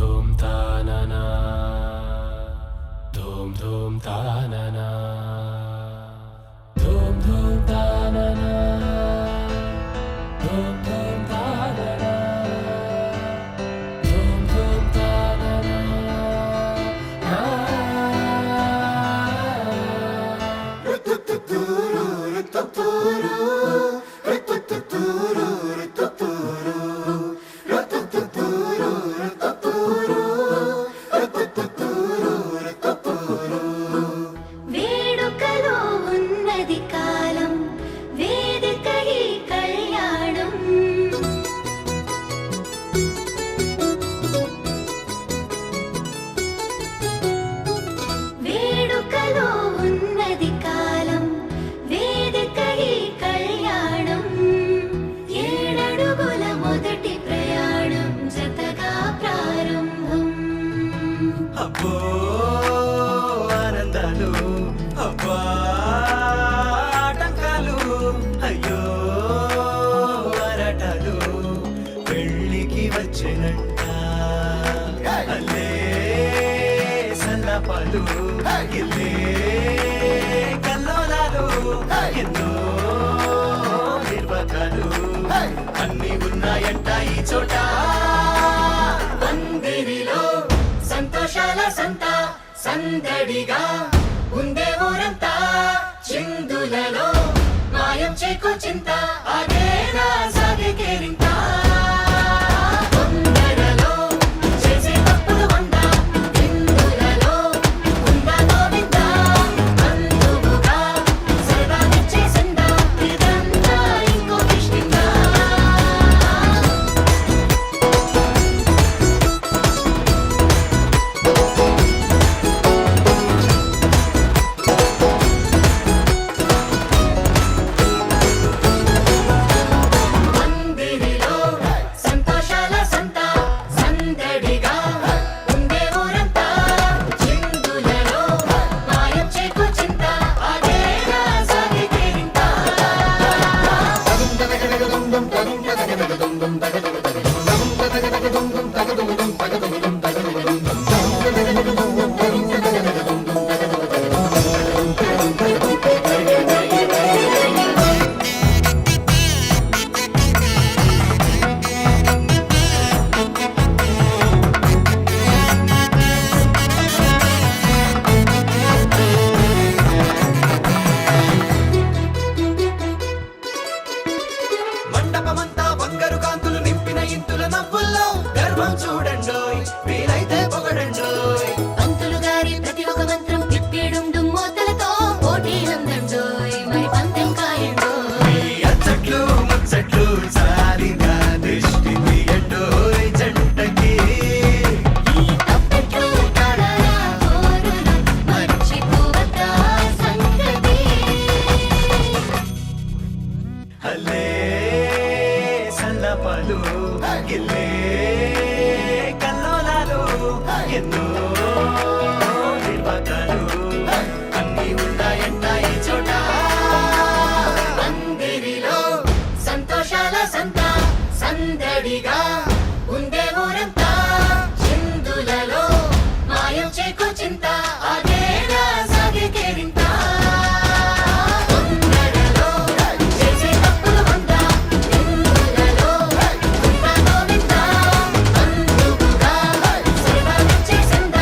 ధూమ్ తాననా ధూమ్ ధూమ్ తాననా ధూమ్ ధూమ్ తాననా ధూమ్ ధూమ్ తాననా ధూమ్ ధూమ్ తాననా వేడుకలో ఉన్నది కాలం వేదిక ఈ కళ్యాణం వేడుకలో ఉన్నది కాలం వేదిక ఈ కళ్యాణం ఏడడుగుల మొదటి ప్రయాణం జతగా ప్రారంభం అబ్బో ఆనందాలు అబ్బా ఆటంకాలు అయ్యో ఆరాటాలు పెళ్ళికి వచ్చేనంట అల్లే సల్లపాలు ఇల్లే కల్లోలాలు ఎన్నో నిర్వకాలు అన్ని ఉన్నాయంట ఈ చోట పందిరిలో సంతోషాల సంత సందడిగా ఉందే ఊరంతా చిందులలో మాయం చేకో చింత అదేనా సాగే కేరింత తొందరలో చేసే తప్పులు వంద విందులలో ఉందా గోవింద అందువుగా సరదానిచ్చే సంద ఇదంతా ఇంకో కిష్కింద మందిరిలో సంతోషాల సంత సందడిగా ఉందే ఊరంతా చిందులలో మాయం చేకో చింత అదేనా సాగే కేరింత మండపమంతా బంగారు కాంతులు నింపిన ఇంతుల నవ్వుల్లో గర్వం చూడండోయ్ వీలైతే పొగడండోయ్ పంతులు గారి ప్రతి ఒక మంత్రం తిప్పేడుండు మోతలతో పోటీలందండోయ్ మరి పందెం కాయండోయ్ ఈ అచ్చట్లు ముచ్చట్లు సారిగా దృష్టి తీయండోయ్ జంటకి ఈ తప్పెట్లు తాళాల కోరులు మర్చిపోవద్దా సంగతి హల్లే సల్లపాలు గిల్లే కల్లోలాలు ఎన్నో నిర్వాకాలు అన్ని ఉన్నాయంట ఈ చోట పందిరిలో సంతోషాల సంత సందడిగా ఉందే ఊరంతా చిందులలో మాయం చేకో చింత అదేనా సాగే కేరింత తొందరలో చేసే తప్పులు వంద విందులలో ఉందా గోవింద అందువుగా సరదానిచ్చే సంద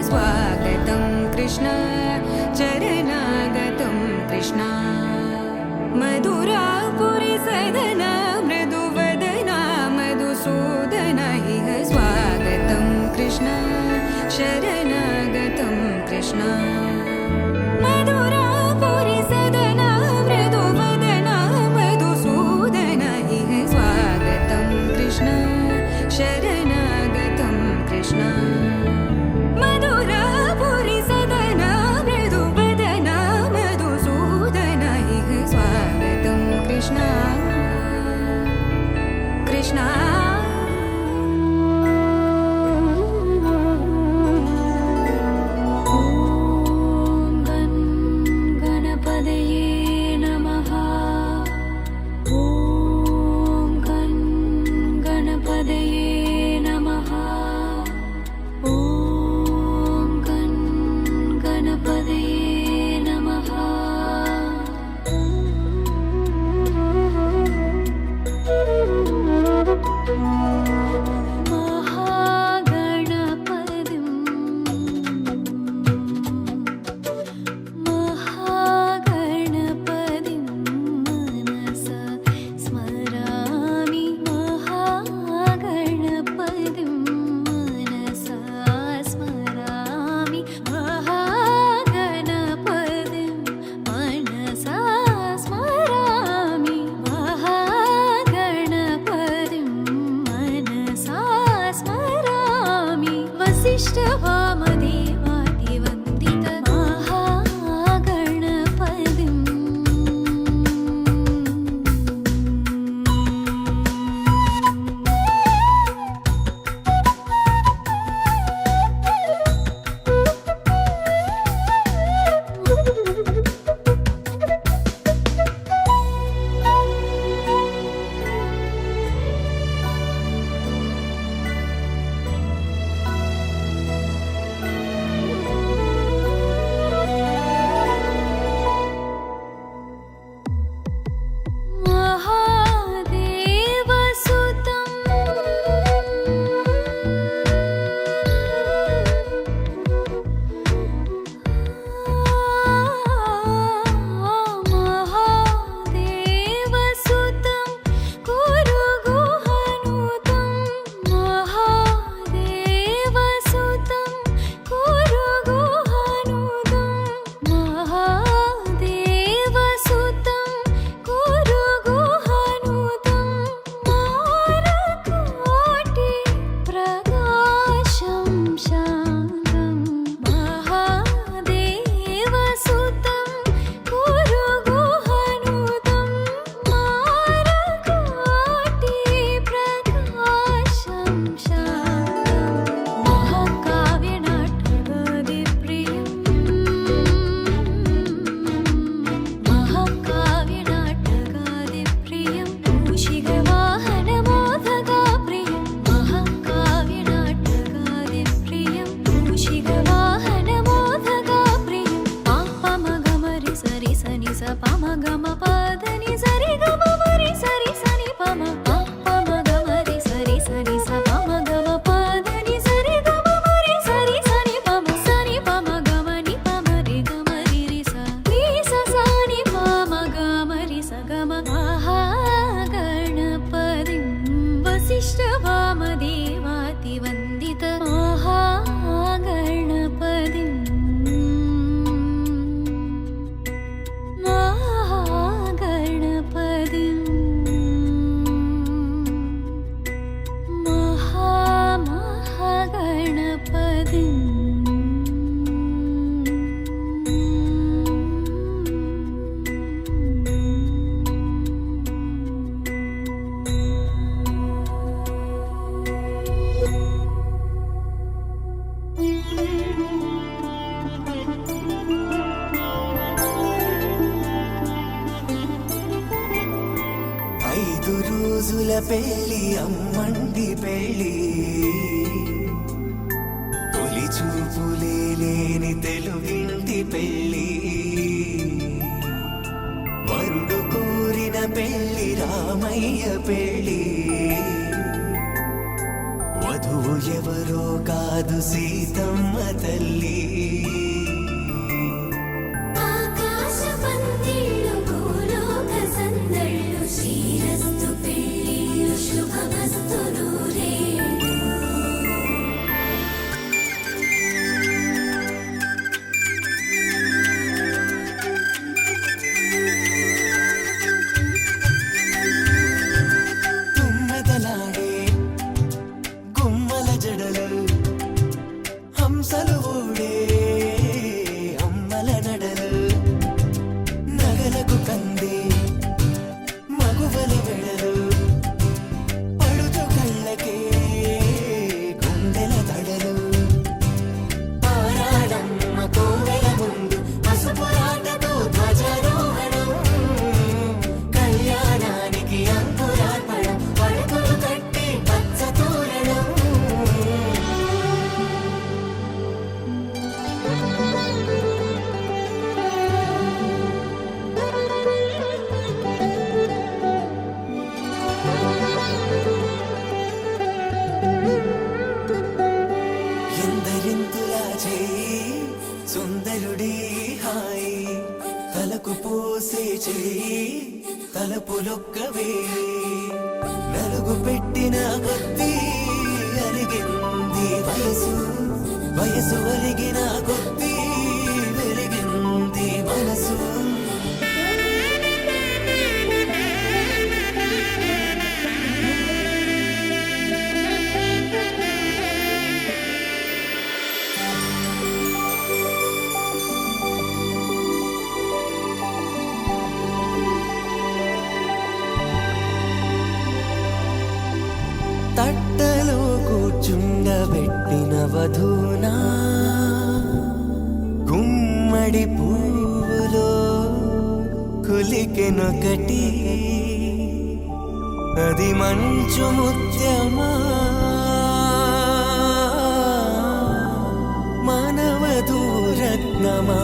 स्वागतं कृष्ण चरणागतं कृष्ण मधुरापुरि सदना मृदुवदना मधुसूदन इह स्वागतं कृष्ण शरणागतं कृष्ण मधुरापुरि सदना मृदुवदना मधुसूदन इह स्वागतं कृष्ण शरणागतं कृष्ण मधुरापुरि सदना मृदुवदना मधुसूदन इह स्वागतं कृष्ण कृष्ण రోజుల పెళ్లి అమ్మండి పెళ్లి తొలి చూపులే లేని తెలుగింటి పెళ్లి వరుడు కోరిన పెళ్లి రామయ్య పెళ్లి వధు వధువు ఎవరో కాదు సీతమ్మ తల్లి. ఆకాశ పందిళ్ళు భూలోక సందళ్ళు శ్రీరస్తు పెళ్ళిళ్ళు శుభమస్తు నూరేళ్ళు. తుమ్మెదలాడే గుమ్మల జడలు హంసలు ఊడే అమ్మల నడలు నగలకు కంది మగువల వెడలు పడుచు కళ్ళకే గుండెల తడలు. ఆరాడమ్మ కోవెల ముందు పసుపురాటతో ధ్వజారోహణం కళ్యాణానికి అంకురార్పణం పడకలు కట్టి పచ్చ తోరణం. ఎందరింతులా చేయి సుందరుడి హాయి తలకు పోసే చేయి తలపులొక్కవే నలుగు పెట్టిన కొద్దీ అరిగింది వయసు వయసు ఒలిగిన కొద్దీ వెలిగింది మనసు. తట్టలో కూర్చుండబెట్టిన వధూనా గుమ్మడి పువ్వులో కులికెనొకటి అది మంచు ముత్యమా మానవధూరత్నమా.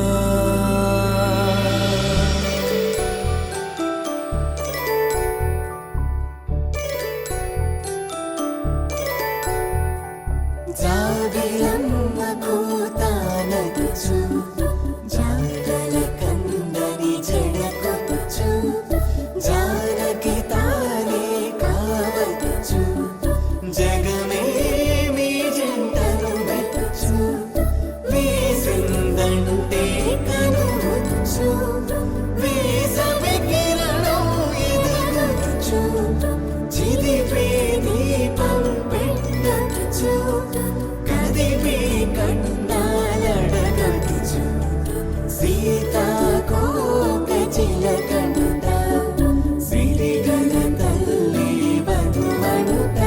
జాబిలమ్మ కూతానదుచు జాడల కందని జడకొచ్చు జానకి తానే కావదుచు జగమే మీ జంటను వెతుచు వేసిందంటే కనువచ్చు వేసవి కిరణం ఎదుగుచు చిదిపే దీపం పెట్టచ్చు కదిపే కండాలడగచ్చు సీతాకోక చిలకంట సిరిగల తల్లి వధువనుట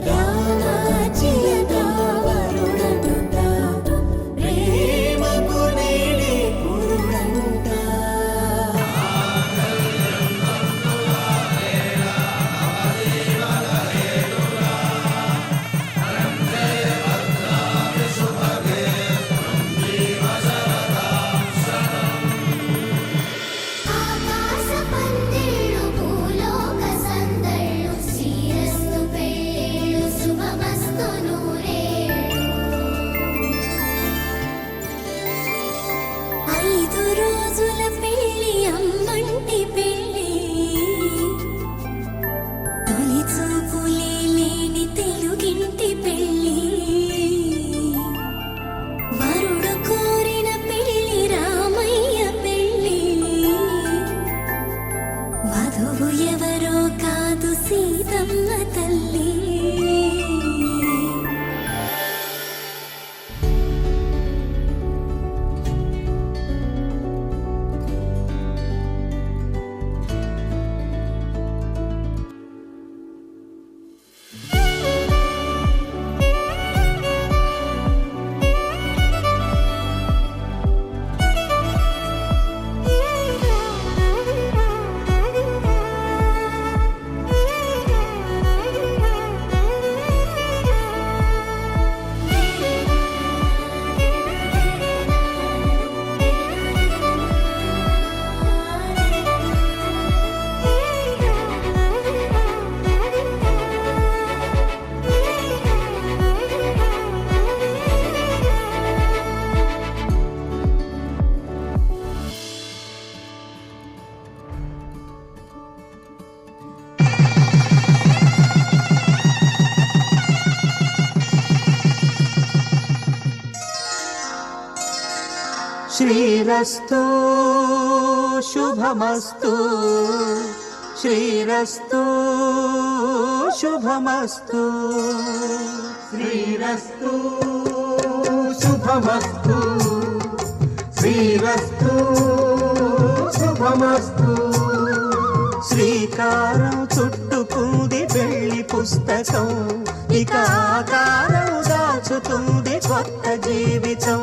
రామాచిలక వరుడనుట ప్రేమకు నేడే పురుడంట. శ్రీరస్తు శుభమస్తు శ్రీరస్తు శుభమస్తు శ్రీరస్తు శుభమస్తు శ్రీరస్తు శుభమస్తు శ్రీకారం చుట్టుకుంది వెళ్ళి పుస్తకం ఇక ఆకారం దాచుతుంది కొత్త జీవితం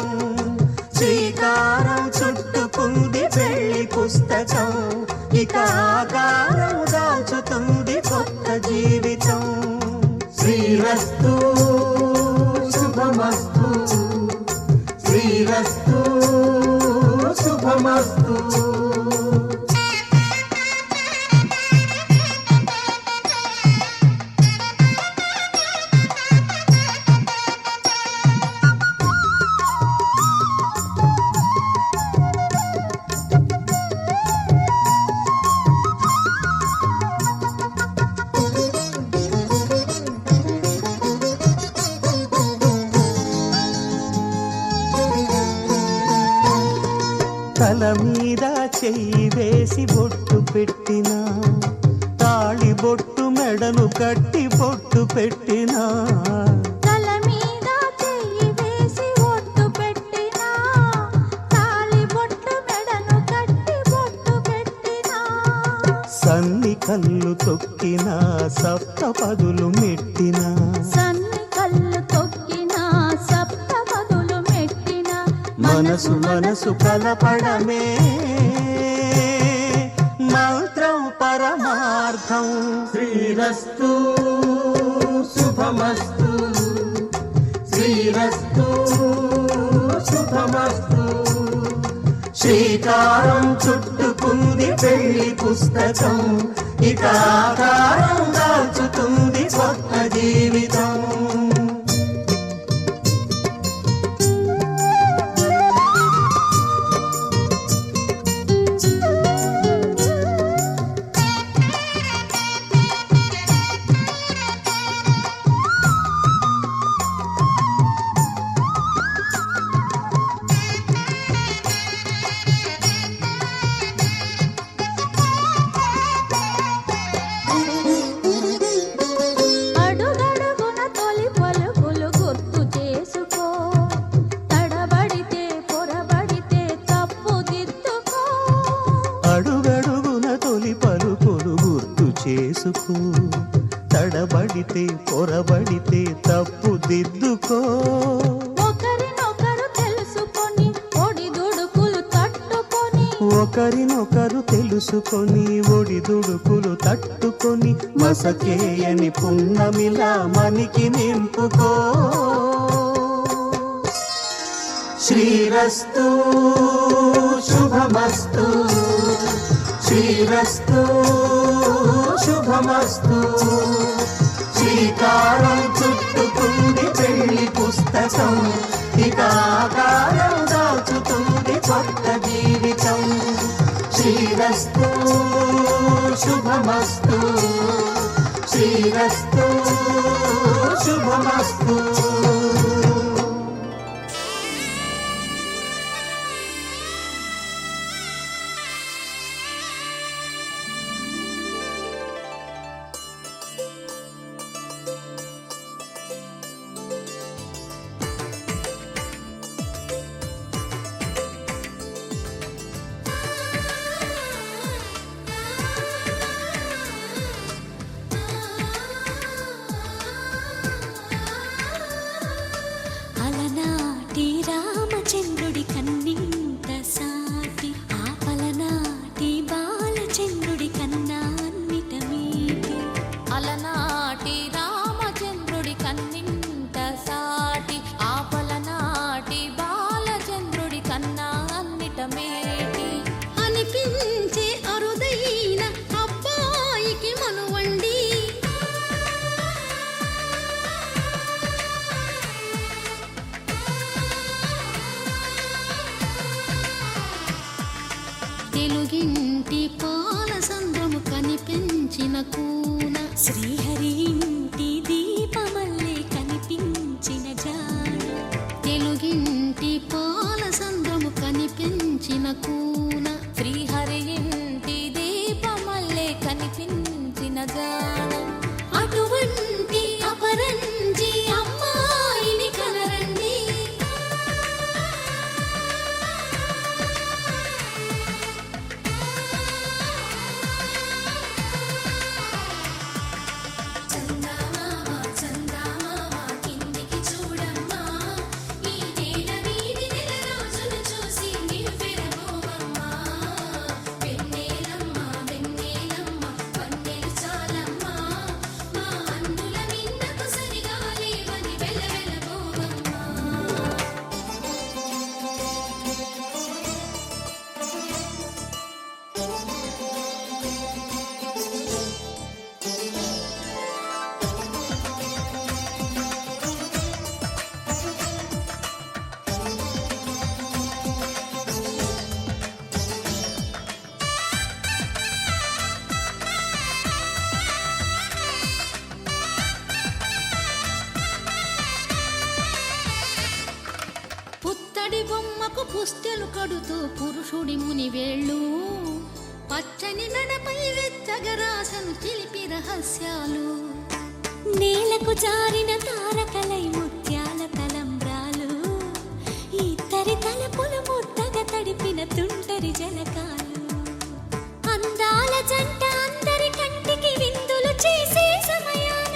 శ్రీకారం చుట్టుకుంది వెళ్ళి పుస్తకం ఇక ఆకారం దాచుతుంది కొత్త జీవితం శ్రీరస్తు శుభమస్తు శ్రీరస్తు శుభమస్తు తల మీద చెయ్యి వేసి బొట్టు పెట్టినా తాళి బొట్టు మెడను కట్టి బొట్టు పెట్టినా తల మీద చెయ్యి వేసి బొట్టు పెట్టినా తాళి బొట్టు మెడను కట్టి బొట్టు పెట్టినా సన్ని కళ్ళు తొక్కినా సప్త పదులు మెట్టినా సన్ని కళ్ళు తొక్కినా సప్త పదులు మెట్టినా మనసు మనసు కలపడమే మంత్రం పరమార్థం శ్రీరస్తు శుభమస్తు శ్రీరస్తు శుభమస్తు శ్రీకారం చుట్టుకుంది పెళ్లి పుస్తకం ఇక ఆకారం దాచుతుంది కొత్త జీవితం అడుగడుగున తొలి పలుకులు గుర్తు చేసుకో తడబడితే పొరబడితే తప్పు దిద్దుకో అడుగడుగున తొలి పలుకులు గుర్తు చేసుకో తడబడితే పొరబడితే తప్పు దిద్దుకో ఒకరినొకరు తెలుసుకొని ఒడిదుడుకులు తట్టుకొని ఒకరినొకరు తెలుసుకొని ఒడిదుడుకులు తట్టుకొని మసకేయని పున్నమిలా మనికి నింపుకో శ్రీరస్తు శుభమస్తు శ్రీరస్తు శుభమస్తు శ్రీకారం చుట్టుకుంది పెళ్లి పుస్తకం ఇక ఆకారం దాచుతుంది కొత్త జీవితం శ్రీరస్తు శుభమస్తు శ్రీరస్తు శుభమస్తు అలనాటి రామచంద్రుడి కన్నింత సాటి ఆపలనాటి బాలచంద్రుడి కన్నా అన్నిట మీటి అలనాటి రామచంద్రుడి కన్నింత సాటి ఆపలనాటి బాలచంద్రుడి కన్నా అన్నిట మేటి అనిపించే అరుదైన అబ్బాయికి మనువండి తెలుగింటి పాల సంద్రము కనిపించిన కూన శ్రీహరి ఇంటి దీపమల్లే కనిపించిన జాడ తెలుగింటి పాల సంద్రము కనిపించిన కనిపించిన కూన శ్రీహరి ఇంటి దీపమల్లే కనిపించిన జాడ అటువంటి అపరంజి అమ్మాయిని కనరండి చందమామ చందమామ కిందికి చూడమ్మా ఈ నేల వీధి నెల రోజులు చూసి నివ్వెరపోవమ్మా వెన్నెలమ్మ వెన్నెలమ్మ వన్నెలు చాలమ్మా మా అందుల నిన్నకు సరిగా లేవని వెలవెలబోవమ్మా పుత్తడి బొమ్మకు పుస్తెలు కడుతూ పురుషుడి ముని వేళ్ళు పచ్చని మెడపై వెచ్చగరాసను చిలిపి రహస్యాలు నేలకు జారిన తారకలై ముత్యాల తలంబ్రాలు ఇద్దరి తలపులు ముద్దగా తడిపిన తుంటరి జలకాలు అందాల జంట అందరి కంటికి విందులు చేసే సమయాన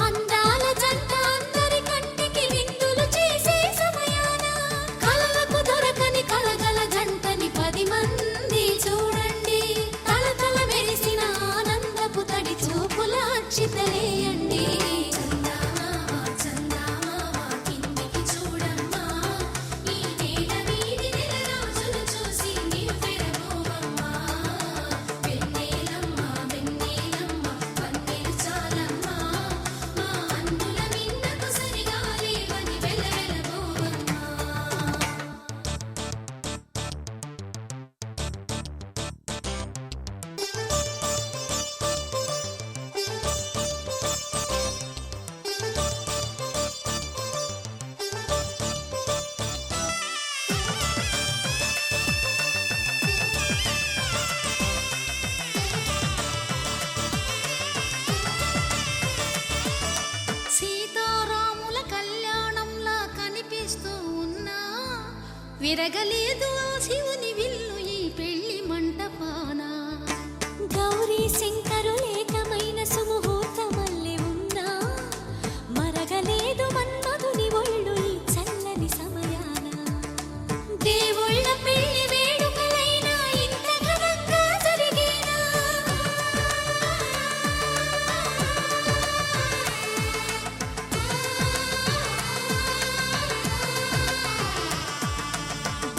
అందాల జంట అందరి కంటికి విందులు చేసే సమయాన కలలకు దొరకని కలగల జంటని 10 మంది చూడండి తలతల మెరిసిన ఆనందపు తడి చూపుల అక్షితలేయండి చందమామ చందమామ కిందికి చూడమ్మా ఈ నేల వీధి నెల రోజులు చూసి నివ్వెరపోవమ్మా వెన్నెలమ్మ వెన్నెలమ్మ వన్నెలు చాలమ్మా మా అందుల నిన్నకు సరిగా లేవని వెలవెలబోవమ్మా సీతారాముల కళ్యాణంలా కనిపిస్తూ ఉన్నా విరగలేదు ఆ శివుని విల్లు ఈ పెళ్లి మంటపాన గౌరీ శంకరులేకమైన సుముహూర్తమల్లె ఉన్నా మరగలేదు మన్మధుని ఒళ్ళు ఈ చల్లని సమయాన దేవుళ్ళ పెళ్లి వేడుకలైనా ఇంత ఘనంగా జరిగేనా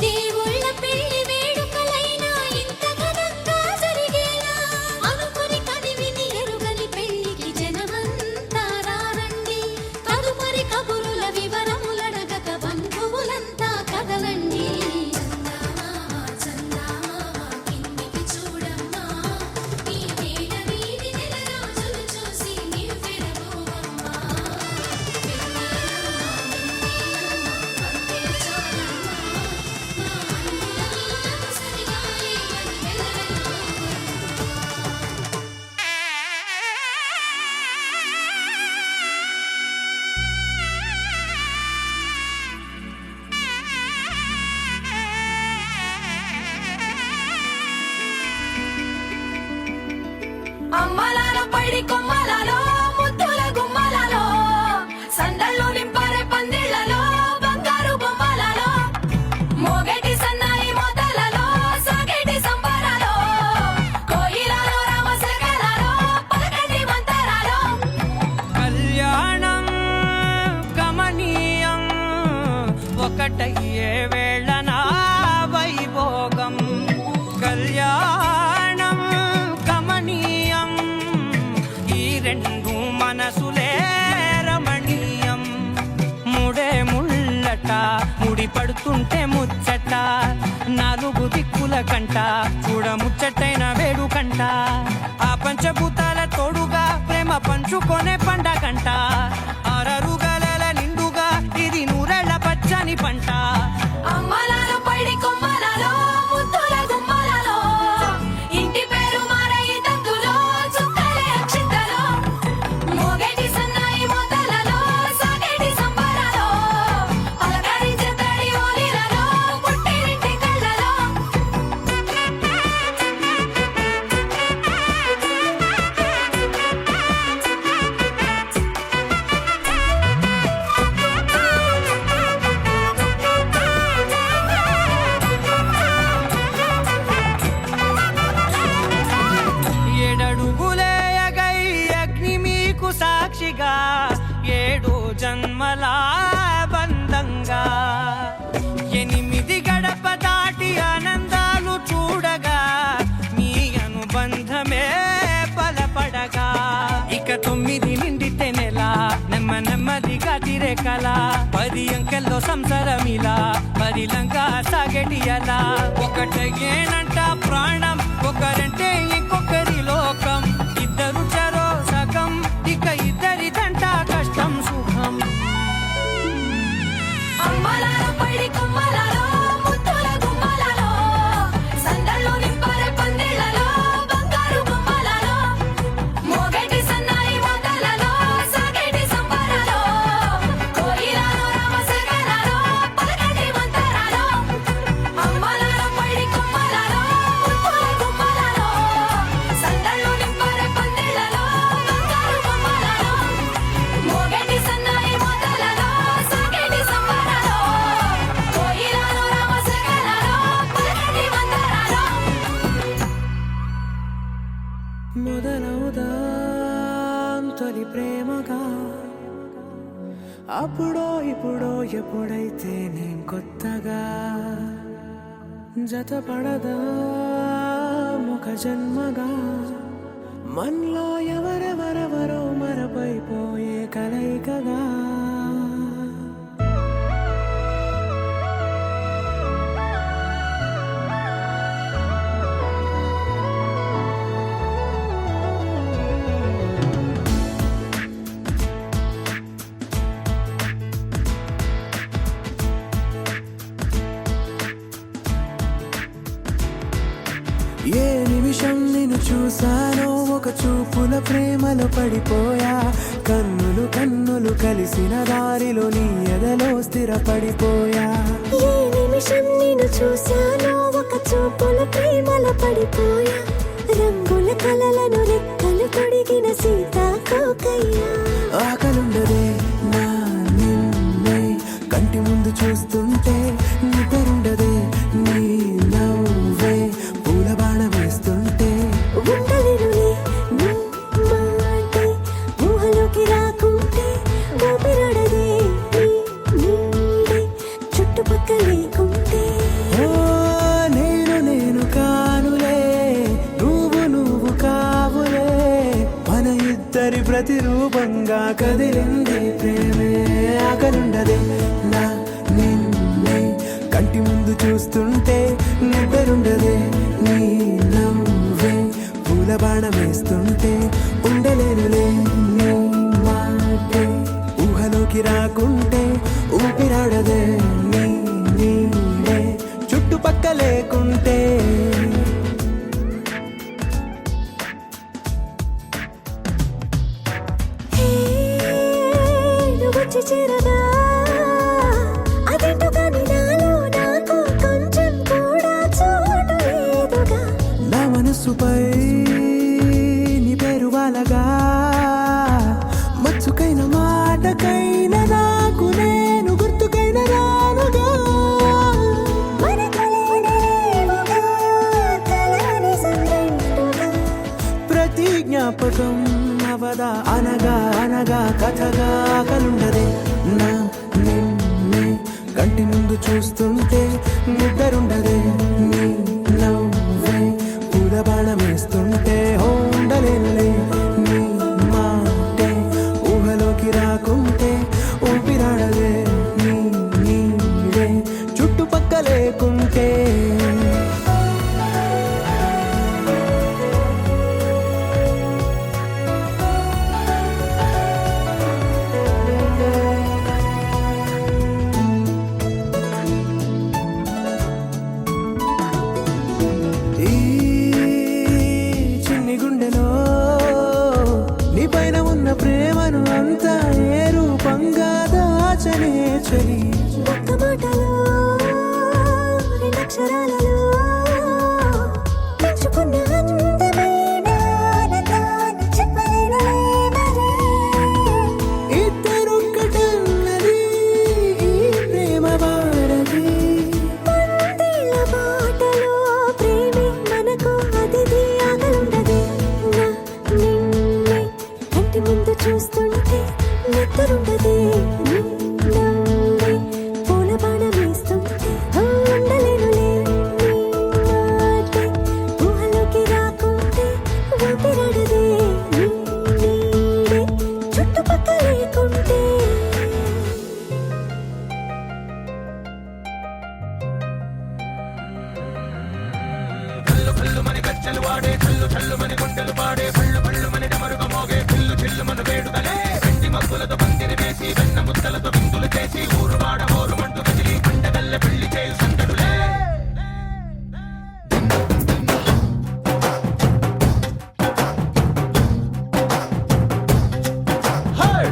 దేవుళ్ళ పెళ్లి వేడుకలైనా ఇంత ఘనంగా జరిగేనా అనుకుని కనివిని ఎరుగని పెళ్లికి జనమంతా రారండి తదుపరి కబురుల వివరములడగక బంధువులంతా కదలండి చందమామ చందమామ కిందికి చూడమ్మా ఈ నేల వీధి నెల రోజులు చూసి నివ్వెరపోవమ్మా వెన్నెలమ్మ వెన్నెలమ్మ వన్నెలు చాలమ్మా మా అందుల నిన్నకు సరిగా లేవని వెలవెలబోవమ్మా అమ్మలాల పైడి కొమ్మలలో ముద్దుల గుమ్మలలో సందళ్ళు నింపారే పందిళ్లలో బంగారు బొమ్మలలో మోగేటి సన్నాయి మోతలలో సాగేటి సంబరాలో కోయిలలో రామశకలలో పలకండి మంతరాలో కళ్యాణం గమనీయం ఒకటయ్యే వేళ నా వైభోగం కళ్యాణం గమనీయం ఈ రెండు మనసులే రమణీయం ముడే ముళ్ళట ముడి పడుతుంటే ముచ్చట 4 దిక్కుల కంట చూడ ముచ్చటైన వేడుకంట ఆ పంచభూతాలతో పంచుకొనే పండగంట అరరుగల నిండుగా ఇది నూరెళ్ళ పచ్చని పంట అమ్మలాలో పైడి కొమ్మలలో ముద్దుల గుమ్మలలో ఇంటి పేరు మారయి తందులో చుక్కలే అక్షింతలో మోగేటి సన్నాయి మోతలలో సాగేటి సంబరాలో పలకరించే తడి ఓలిలలో పుట్టినింటి కళ్ళలో ఏడడుగులేయగై అగ్ని మీకు సాక్షిగా 7 జన్మల బంధంగా 8 గడప దాటి ఆనందాలు చూడగా మీ అనుబంధమే బలపడగా ఇక 9 నిండితే నెల నెమ్మదిగా తిరే కల 10 అంకెల్లో సంసారమిలా పరిలంగా సాగటి అలా ఒకటేనంట ప్రాణం ఒకరంటే ఇంకొకరి లోకం ఇద్దరు చరో సగం ఇక ఇద్దరిదంట కష్టం సుఖం అమ్మలాలో పైడి కొమ్మలలో ముద్దుల గుమ్మలలో సందళ్ళు నింపరే పందిళ్ళలో బంగారు బొమ్మలలో మోగేటి సన్నాయి మోతలలో సాగేటి సంబరాలో కోయిలలో రామసగనాలో పలకటి మంతరాలో అమ్మలాలో పైడి కొమ్మలలో ముద్దుల గుమ్మలలో సందళ్ళు నింపరే పందిళ్ళలో బంగారు బొమ్మలలో మోగేటి సన్నాయి మోతలలో సాగేటి సంబరాలో కోయిలలో రామసగనాలో పలకటి మంతరాలో మొదలవుదాం తొలి ప్రేమగా అప్పుడో ఇప్పుడో ఎప్పుడైతే నేను కొత్తగా జతపడదా ఒక జన్మగా మనలో ఎవరెవరెవరో మరపైపోయే కలయికగా ఏ నిమిషం నిన్ను చూసానో ఒక చూపుల ప్రేమలో పడిపోయా కన్నులు కలిసిన దారిలో నీ ఎదలో స్థిరపడిపోయా ఏ నిమిషం నేను చూశానో ఒక చూపుల ప్రేమల పడిపోయా రంగుల కలలను రెక్కలు తొడిగిన సీతాకోకయ్యా ఆకలుండదే నా నిన్నే కంటి ముందు చూస్తుంటే నిద్రుండదే నీ నవ్వే పూల బాణ వేస్తుంటే ఉండలేనులే నీ మాటే ఊహలోకి రాకుంటే ఊపిరాడదే నీ నీడే చుట్టుపక్కల లేకుంటే ఓ నేను కానులే నువ్వు కావులే మన ఇద్దరి ప్రతిరూపంగా కదిలింది ప్రేమే ఆకలుండదే నా నిన్నే కంటి ముందు చూస్తుంటే నిద్రుండదే నీ నవ్వే పూల బాణ వేస్తుంటే ఉండలేనులే నీ మాటే ఊహలోకి రాకుంటే ఊపిరాడదే నీ నీడే చుట్టుపక్క లేకుంటే హే నువ్వు వచ్చి చేరగా అదేంటో కానీ నాలో నాకు కొంచెం కూడా చోటు లేదుగా నా మనసుపై నీ పేరు వాలగా మచ్చుకైన మాటకైన నాకు నేను గుర్తుకైన రానుగా మనకులేనిలేవుగా కలని సంగంటుగా ప్రతి జ్ఞాపకం అవదా అనగా కథగా కలుండదే నా నిన్నే కంటి ముందు చూస్తుంటే నిద్రుండదే నీ నవ్వే పూల బాణం వేస్తుంటే ఉండలేనులే నీ మాటే ఊహలోకి రాకుంటే ఊపిరాడదే నీ నీడే చుట్టుపక్క లేకుంటే గజ్జలు వాడే చల్లు చల్లు మని గుండెలు పాడే పళ్ళు పళ్ళు మని డమరుగ మోగే పిల్లు చిల్లు మన వేడుకలే వెండి మబ్బులతో పందిరి వేసి వెన్న ముద్దలతో విందులు చేసి ఊరు వాడ హోరు మంటు కదిలి పండగల్ల పెళ్లి చేయు సందడులే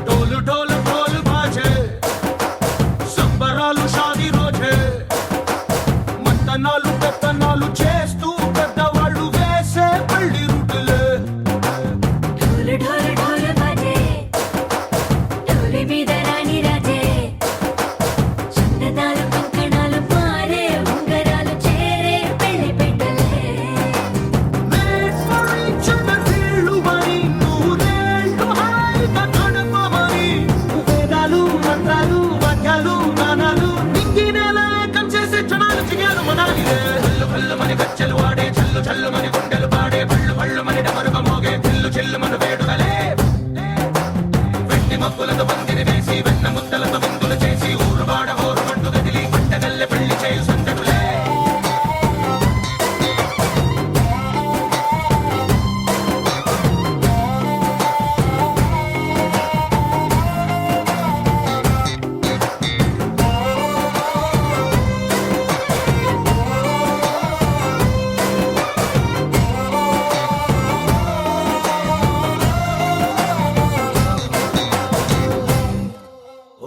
డోలు డోలు డోలు బాజే సంబరాలు షాదీ రోజే మంతనాలు పెత్తనాలు చేస్తూ పెద్దవాళ్ళు వేసే పల్లి రూటులే ఢోలు ఢోలు ఢోలు బాజే ఢోలి మీద రాణి రాజే చందనాలు కంకణాలు మారే ఉంగరాలు చేరే పెళ్లి పెట్టలే వీళ్ళు మరి నూరేళ్ళు హాయిగా గడపమని వేదాలు మంత్రాలు వాక్యాలు గానాలు నింగి నేల ఏకం చేసే క్షణాలు చిగాలు మనాలి పళ్ళు పళ్ళు మని గజ్జలు వాడే చల్లు చల్లు మని గుండెలు పాడే పళ్ళు పళ్ళు మని డమరుగ మోగే పిల్లు చిల్లు మన వేడుకలే వెండి మబ్బులతో పందిరి వేసి వెన్న ముద్దలతో విందులు చేసి ఊరు వాడ హోరు మంటు గదిలి పంటగల్లె పెళ్లి చేయు సందడులే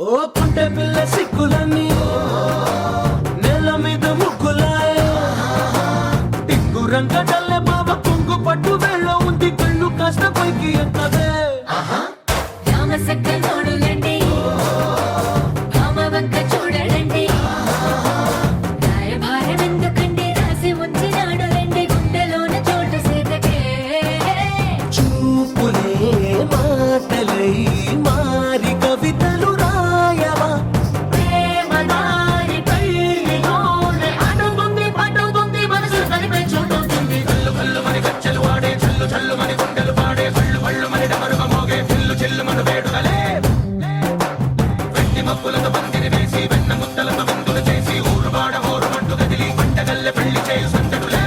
ఓ పుంటె పిల్ల సిక్కులన్నీ నేల మీద ముగ్గులాయ టిక్కు రంగడల్లె బాబ కొంగు పట్టు వెళ్ళ ఉంది కళ్ళు కాస్త పైకి ఎత్తదే రామ సక్క నోడులండి రామ వంక చూడలండి రాయభారం ఎందుకండి రాసి ఉంచినాడు రండి గుండెలోన చోటు సీతకే చూపులే మాటలై మారి కవితలు రాయవా ప్రేమ దారి పెళ్లిలోనే అడుగుంది పట్టుకుంది మనసు కలిపే చోటుంది కళ్ళు కళ్ళు మని గజ్జలు వాడే చల్లు చల్లు మని గుండెలు పాడే పళ్ళు పళ్ళు మని డమరుగ మోగే పిల్లు చిల్లు మన వేడుకలే వెండి మబ్బులతో పందిరి వేసి వెన్న ముద్దలతో విందులు చేసి ఊరు వాడ హోరు మంటు గదిలి పంటగల్లె పెళ్లి చేయు సందడులే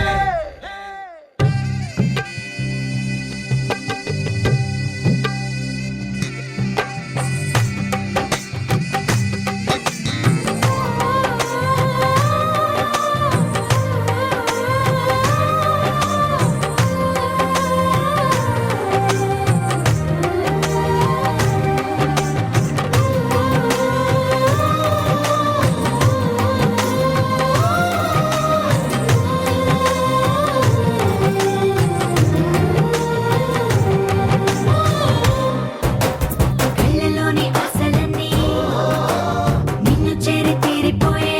కళ్ళలోని ఆశలన్నీ నిన్ను చేరి తీరిపోయే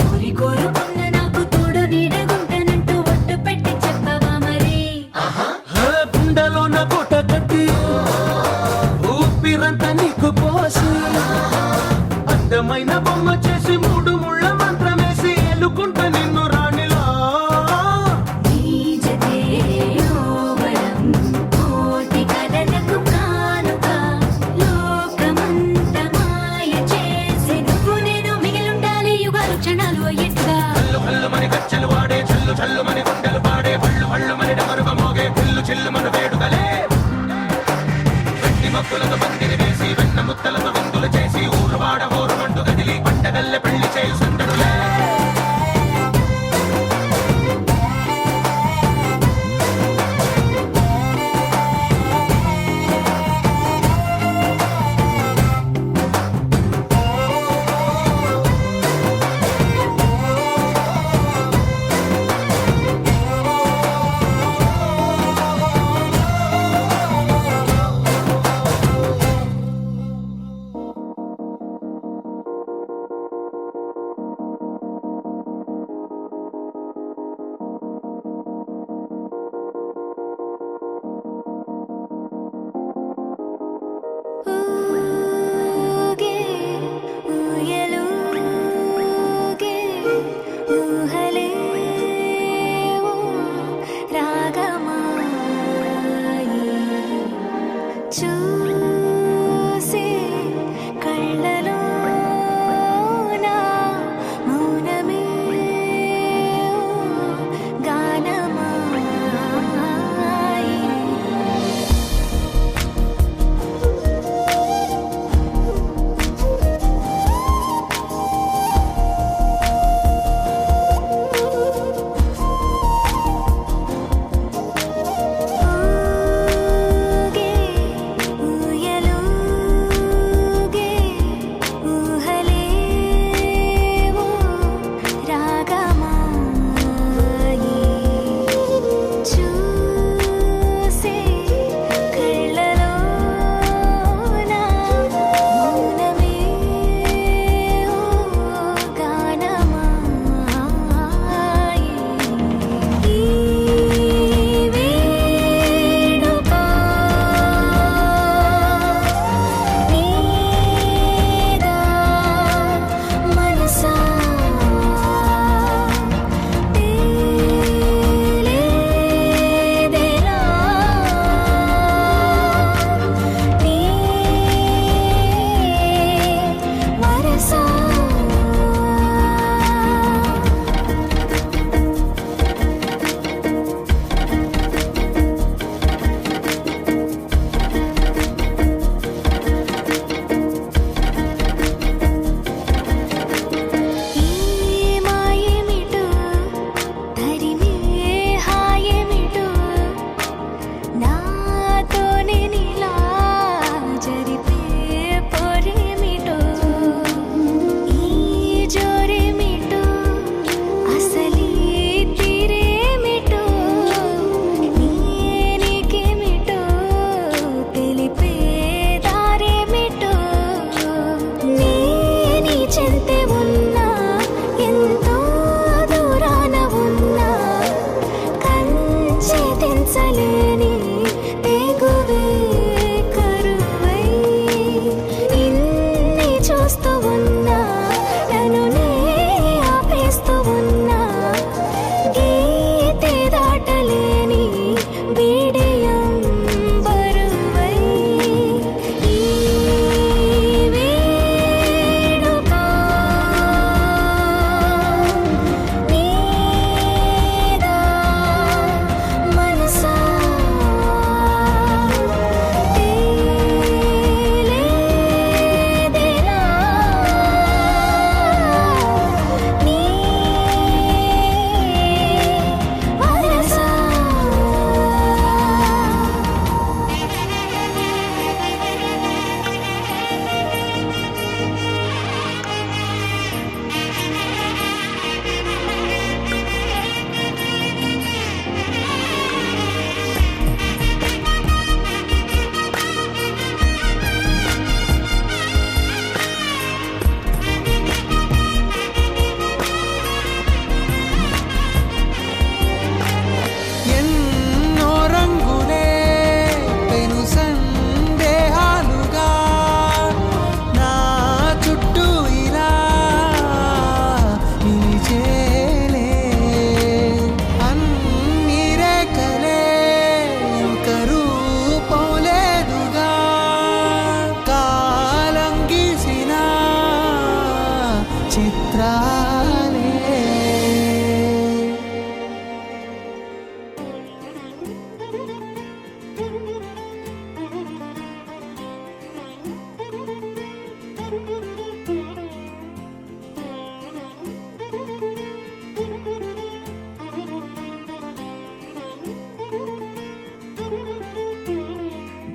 కోరి కోరుకున్న నాకు తోడు నీడగుంటానంటూ ఒట్టు పెట్టి చెప్పవా మరి గుండెలోన కోట కట్టి ఊపిరంతా నీకు పోసి అందమైన బొమ్మ చేసి మూడు ముళ్ళ మంత్రమేసి ఎలుకుంటా నిన్ను రాణిలా నీ జతే యోవరం కోటి కలలకు కానుక లోకమంత మాయ చేసి నువ్వు నేను మిగిలుండాలి యుగాలు క్షణాలు అయ్యేట్టుగా కళ్ళు కళ్ళు మని గజ్జలు వాడే చల్లు చల్లు మని గుండెలు పాడే పళ్ళు పళ్ళు మని డమరుగ మోగే పిల్లు చిల్లు మన వేడుకలే వెండి మబ్బులతో పందిరి వేసి వెన్న ముద్దలతో విందులు చేసి ఊరు వాడ హోరు మంటు గదిలి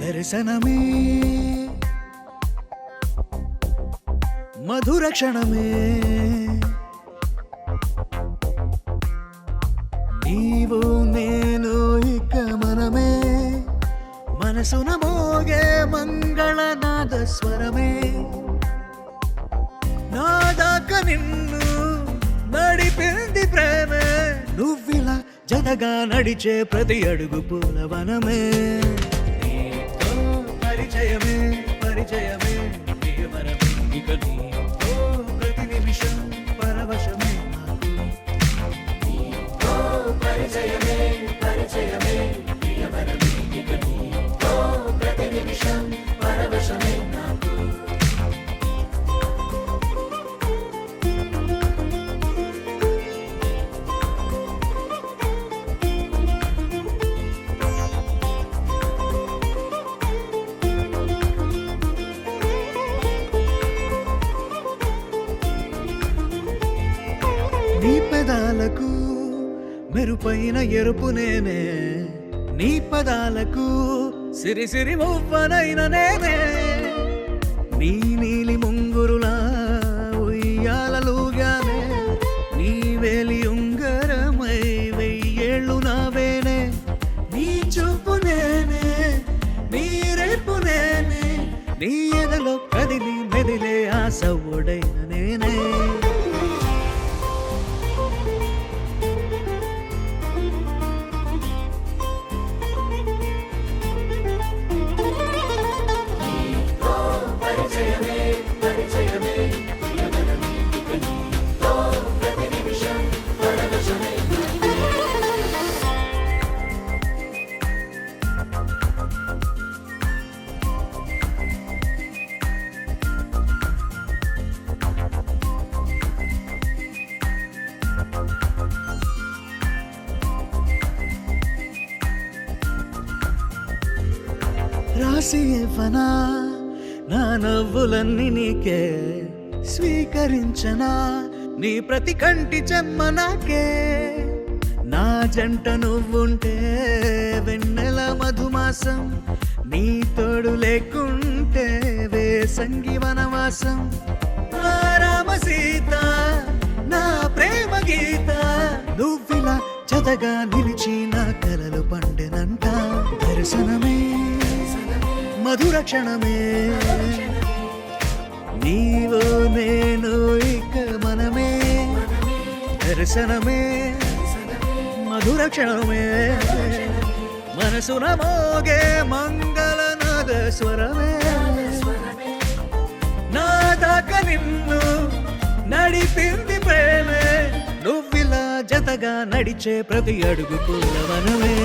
దర్శనమే మధుర క్షణమే నీవు నేను ఇక మనమే మనసున మోగే మంగళనాద స్వరమే నాదాక నిన్ను నడిపింది ప్రేమే నువ్విలా జతగా నడిచే ప్రతి అడుగు పూలవనమే నీతో పరిచయమే పరిచయమే ప్రియవరమే ఇక నీతో ప్రతి నిమిషం పరవశమే నీతో పరిచయమే పరిచయమే ప్రియవరమే ఇక నీతో ప్రతి నిమిషం పరవశమే నాకు నీ పెదాలకు మెరుపైన ఎరుపు నేనే నీ పదాలకు సిరి సిరి మువ్వనైన నేనే నీ నీలి ముంగురులా ఉయ్యాలలుగానే నీ వేలి ఉంగరమై వెయ్యేళ్ళు నావేనే నీ చూపు నేనే నీ రేపు నేనే నీ ఎదలో కదిలి మెదిలే ఆశ ఒడైన నేనే రాసి ఇవ్వనా నా నవ్వులన్నీ నీకే స్వీకరించనా నీ ప్రతి కంటి చెమ్మ నాకే నా జంట నువ్వుంటే వెన్నెల మధుమాసం నీ తోడు లేకుంటే వేసంగి వనవాసం నా రామ సీత నా ప్రేమ గీత నువ్విలా జతగా నిలిచి నా కలలు పండెనంట దర్శనమే మధుర క్షణమే నీవు నేను ఇక మనమే దర్శనమే మధుర క్షణమే మనసున మోగే మంగళనాద స్వరమే నా దాకా నిన్ను నడిపింది ప్రేమే నువ్విలా జతగా నడిచే ప్రతి అడుగు పూలవనమే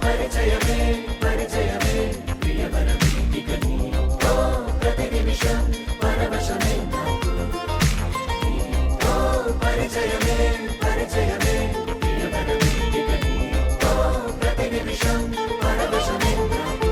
పరిచయమే పరిచయమే ప్రియవరమే ఇక నీతో ప్రతి నిమిషం పరవశమే నాకు నీతో పరిచయమే పరిచయమే ప్రియవరమే ఇక నీతో ప్రతి నిమిషం పరవశమే నాకు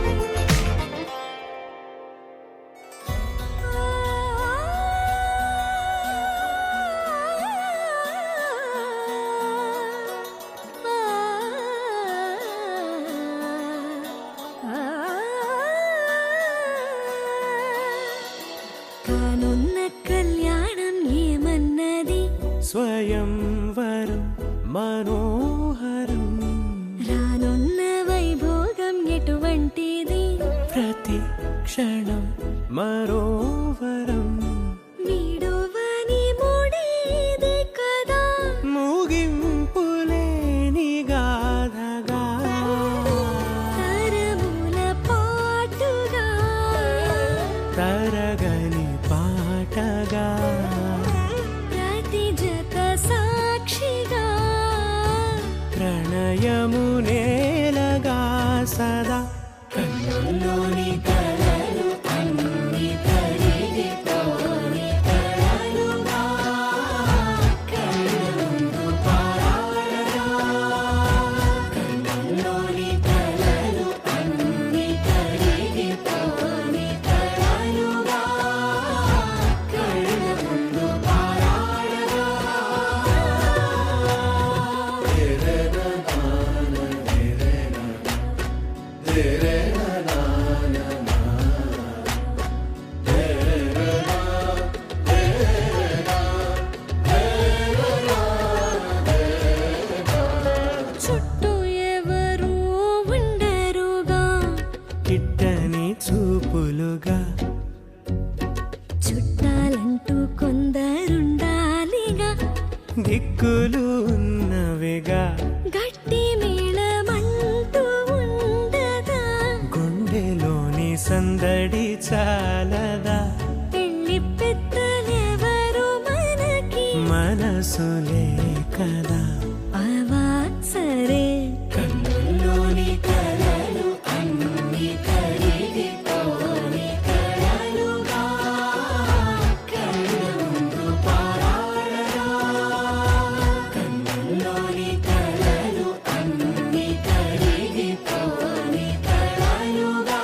కానున్న కళ్యాణం ఏమన్నది స్వయంవరం మనోహరం రానున్న వైభోగం ఎటువంటిది ప్రతి క్షణం మరోవరం వీడువని ముడేది కదా ముగింపులేని గాథగా తరముల పాటుగా తరగని పాటగా ప్రతి జత సాక్షిగా ప్రణయము నేలగా సదా కన్నుల్లోని కలలు అన్ని కరిగిపోని కలలుగా కళ్ళ ముందు పారాడగా కన్నుల్లోని కలలు అన్ని కరిగిపోని కలలుగా కళ్ళ ముందు పారాడగా గుర్తులు ఉన్నవిగా గట్టి మేళమంటూ ఉండదా గుండెలోని సందడి చాలదా పెళ్లి పెద్దలెవరు మనకి మనసులే కదా అవా సరే కన్నుల్లోని కలలు అన్ని కరిగిపోని కలలుగా కళ్ళ ముందు పారాడరా కన్నుల్లోని కలలు అన్ని కరిగిపోని కలలుగా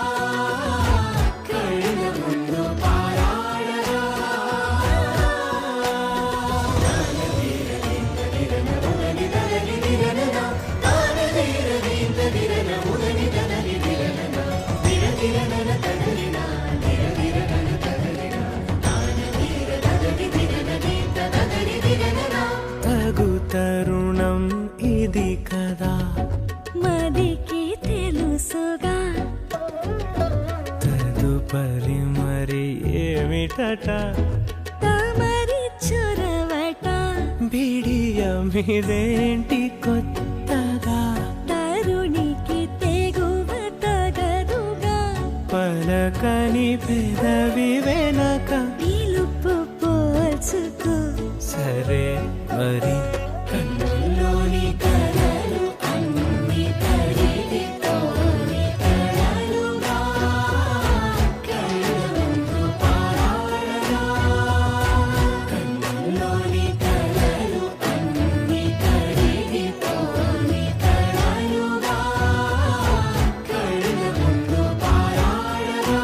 కళ్ళ ముందు పారాడరా తగు తరుణం ఇది కదా మదికి తెలుసుగా తదుపరి మరి ఏమిటట తమరి చొరవట బిడియమిదేంటి కొత్తగా తరుణికి తెగువ తగదుగా పలకని పెదవి వెనక పిలుపు పోల్చుకో సరే మరి కన్నుల్లోని కలలు అన్ని కరిగిపోని కలలుగా కళ్ళ ముందు పారాడరా కన్నుల్లోని కలలు అన్ని కరిగిపోని కలలుగా కళ్ళ ముందు పారాడరా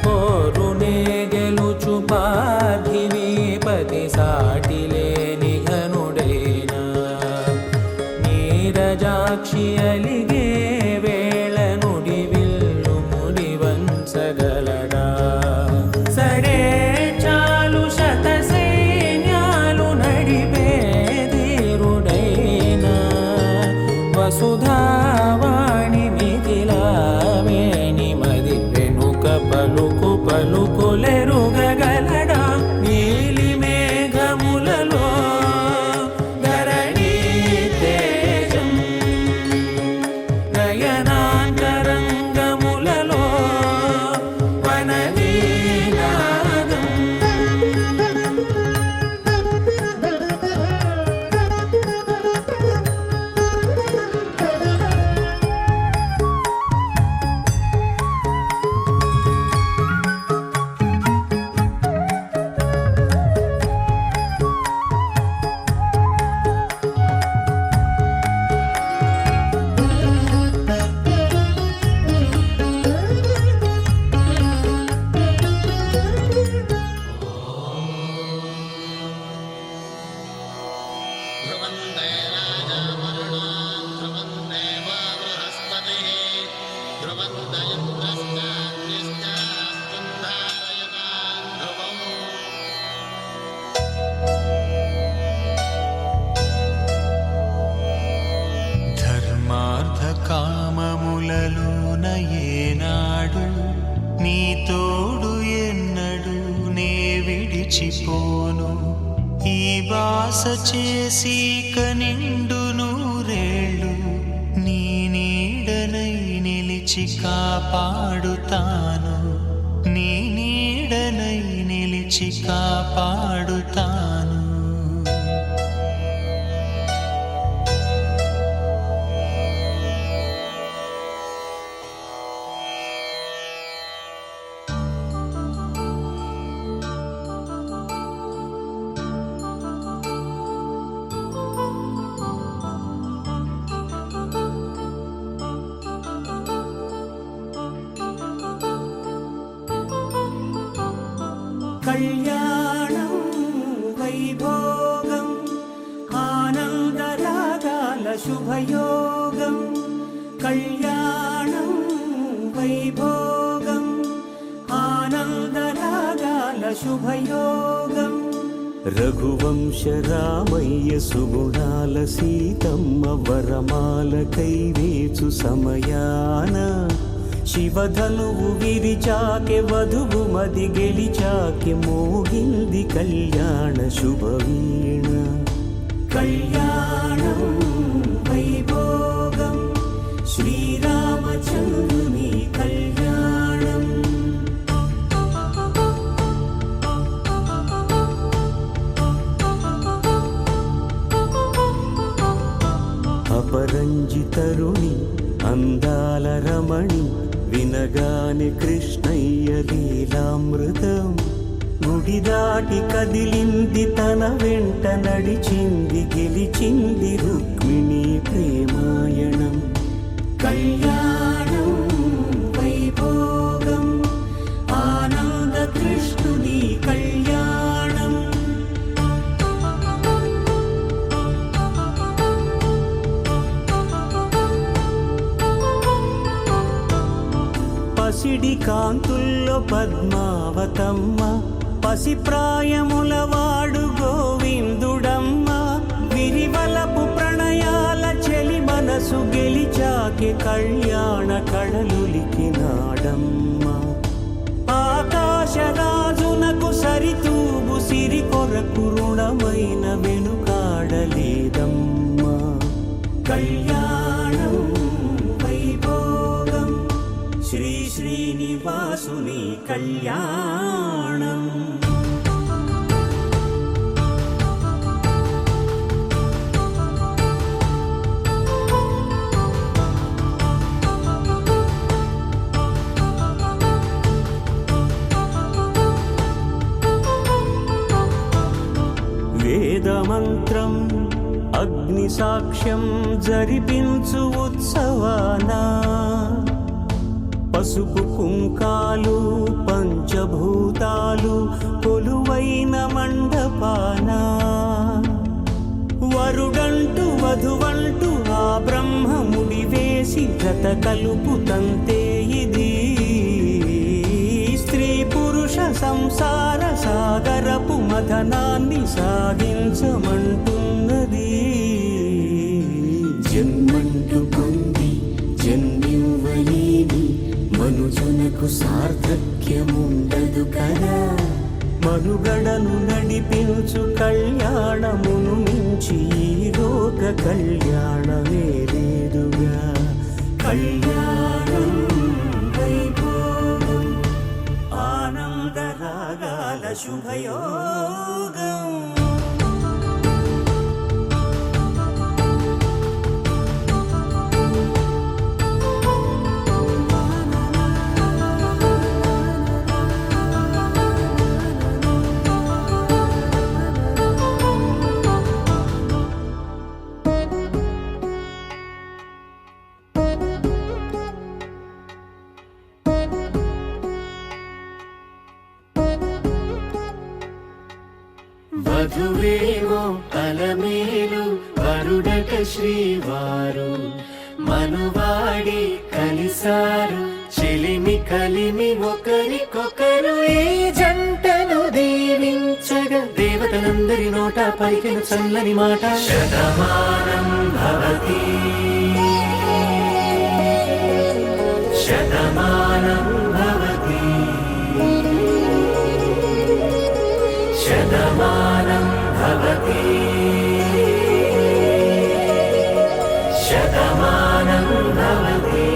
పోరునే గెలుచు పార్థివీపతి సాటిలేని ఘనుడేనా నీరజాక్షి అలిగే వేళ నుడి విల్లు ముడి వంచగలడా సడే చాలు శత సైన్యాలు నడిపే ధీరుడైనా వసుధావాణి మిథిలావేణి మది వెనుక పలుకు పలుకులెరుగగలడా నీలి మేఘములలో ధరణీ తేజం నయనాంతరంగములలో వనదీనాదం ధర్మార్థ కామములలోన ఏనాడు నీ తోడు ఎన్నడు నే విడిచిపోను ఈ వాస చేసి కనిండు నూరేళ్ళు నీ నీడనై నిలిచి కాపాడుతాను నీ నీడనై నిలిచి కాపాడుతాను కళ్యాణం వైభోగం ఆనందరాగాల శుభయోగం కళ్యాణం వైభోగం ఆనందరాగాల శుభయోగం రఘువంశ రామయ్య సుగుణాల సీతమ్మ వరమాల కైవేచు సమయాన శివధనువు విరిచాకె వధువు మది గెలిచాకె మోగింది కళ్యాణ శుభవీణ కళ్యాణం వైభోగం శ్రీరామచంద్రుని కళ్యాణం అపరంజి తరుణి అందాల రమణి వినగానే కృష్ణయ్య లీలామృతం గుడి దాటి కదిలింది తన వెంట నడిచింది గెలిచింది రుక్మిణి ప్రేమాయణం కళ్యాణం వైభోగం ఆనంద కృష్ణుని కళ్యాణం పసిడి కాంతుల్లో పద్మావతమ్మ పసి ప్రాయముల వాడు గోవిందుడమ్మ విరివలపు ప్రణయాల చెలి మనసు గెలిచాకె కళ్యాణ కళలులికినాడమ్మ ఆకాశరాజునకు సరితూగు సిరి కొరకు రుణమైన వెనుకాడలేదమ్మ కళ్యాణం వైభోగం శ్రీ శ్రీనివాసుని కళ్యాణం వేదమంత్రం అగ్ని సాక్ష్యం జరిపించు ఉత్సవానా పసుపు కుంకాలు పంచభూతాలు కొలువైన మండపాన వరుడంటూ వధువంటూ ఆ బ్రహ్మముడి వేసి జత కలుపుతంతే ఇది స్త్రీ పురుష సంసార సాగరపు మథనాన్ని సాగించమంటున్నది జన్మంటూ పొంది జన్మివ్వలేని మనుజునకు సార్థక్యముండదు కదా మనుగడను నడిపించు కళ్యాణమును మించి ఈ లోక కళ్యాణమే లేదుగా కళ్యాణం వైభోగం ఆనందరాగాల శుభయోగం వధువేమో అలమేలు వరుడట శ్రీవారు మనువాడి కలిసారు చెలిమి కలిమి ఒకరికొకరు ఈ జంటను దీవించగా దేవతలందరి నోట పలికిన చల్లని మాట శతమానం భవతి శతమానం భవతి శతమానం భవతి శతమానం భవతి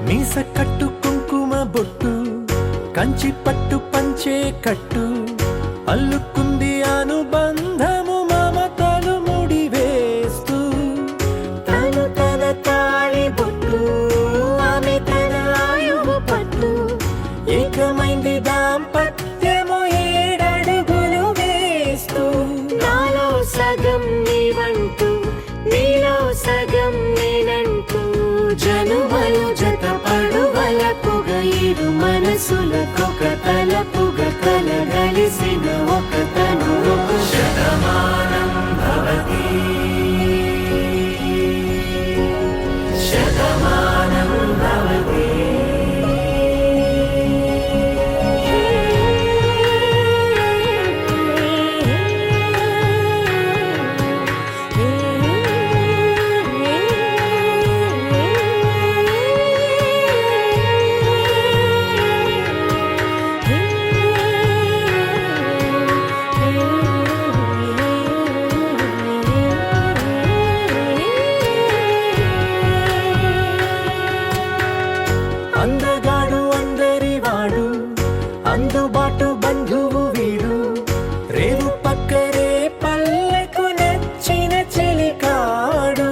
మీస కట్టు కుంకుమ బొట్టు కంచి పట్టు పంచే కట్టు అల్లుకుంది అనుబంధము మమతలు ముడివేస్తూ తను తన తాళి బొట్టు ఆమె తన ఆయువు పట్టు ఏకమైంది దాంపత్యము 7 అడుగులు వేస్తూ నాలో సగం నీవంటూ నీలో మనసులకొక తలపుగా కలగలిసిన ఒక తనువు శతమానం భవతి శతమానం భవతి అందగాడు అందరివాడు అందుబాటు బంధువు వీడు రేవు పక్కరే పల్లెకు నచ్చిన చెలికాడు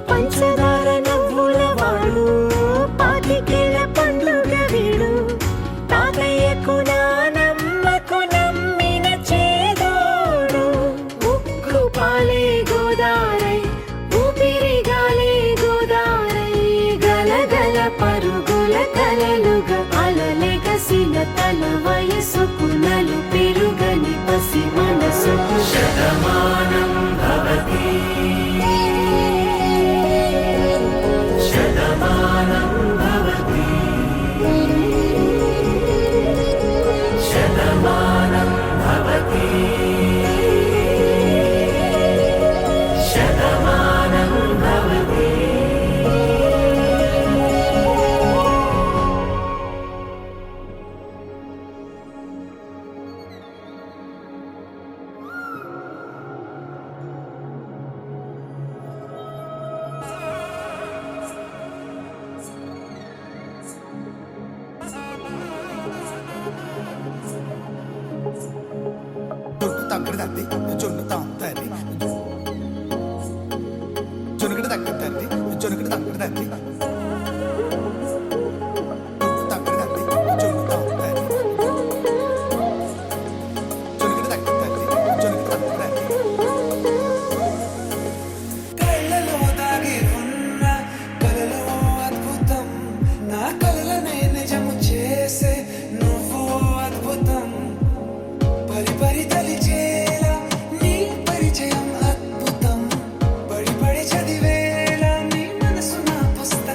పంచదార నవ్వుల వాడు పాతికేల పండుగ వీడు తాతయ్యకు నానమ్మకు నమ్మిన చేదోడు ఉక్కు పాలే గోదారై ఊపిరిగాలే గోదారై గలగల పరుగుల కలలుగా అలలెగసిన తన వయసుకు నలు పెరుగని పసి మనసుకు శతమానం భవతి శతమానం భవతి శతమానం భవతి శతమానం భవతి తక్కడ తద్ది జొన్ను తాంతది జొనుకడ తక్కడ తద్ది జొనుకడ తక్కడ తద్ది తక్కడ తద్ది జొన్ను తాంతది జొనుకడ తక్కడ తద్ది జొనుకడ తక్కడ తద్ది కళ్ళలో దాగి ఉన్న కలలో అద్భుతం నా కలలనే నిజము చేసే నువ్వు అద్భుతం పరి పరి తలిచేలా నీ పరిచయం అద్భుతం పడి పడి చదివేలా నీ మనసు నా పుస్తకం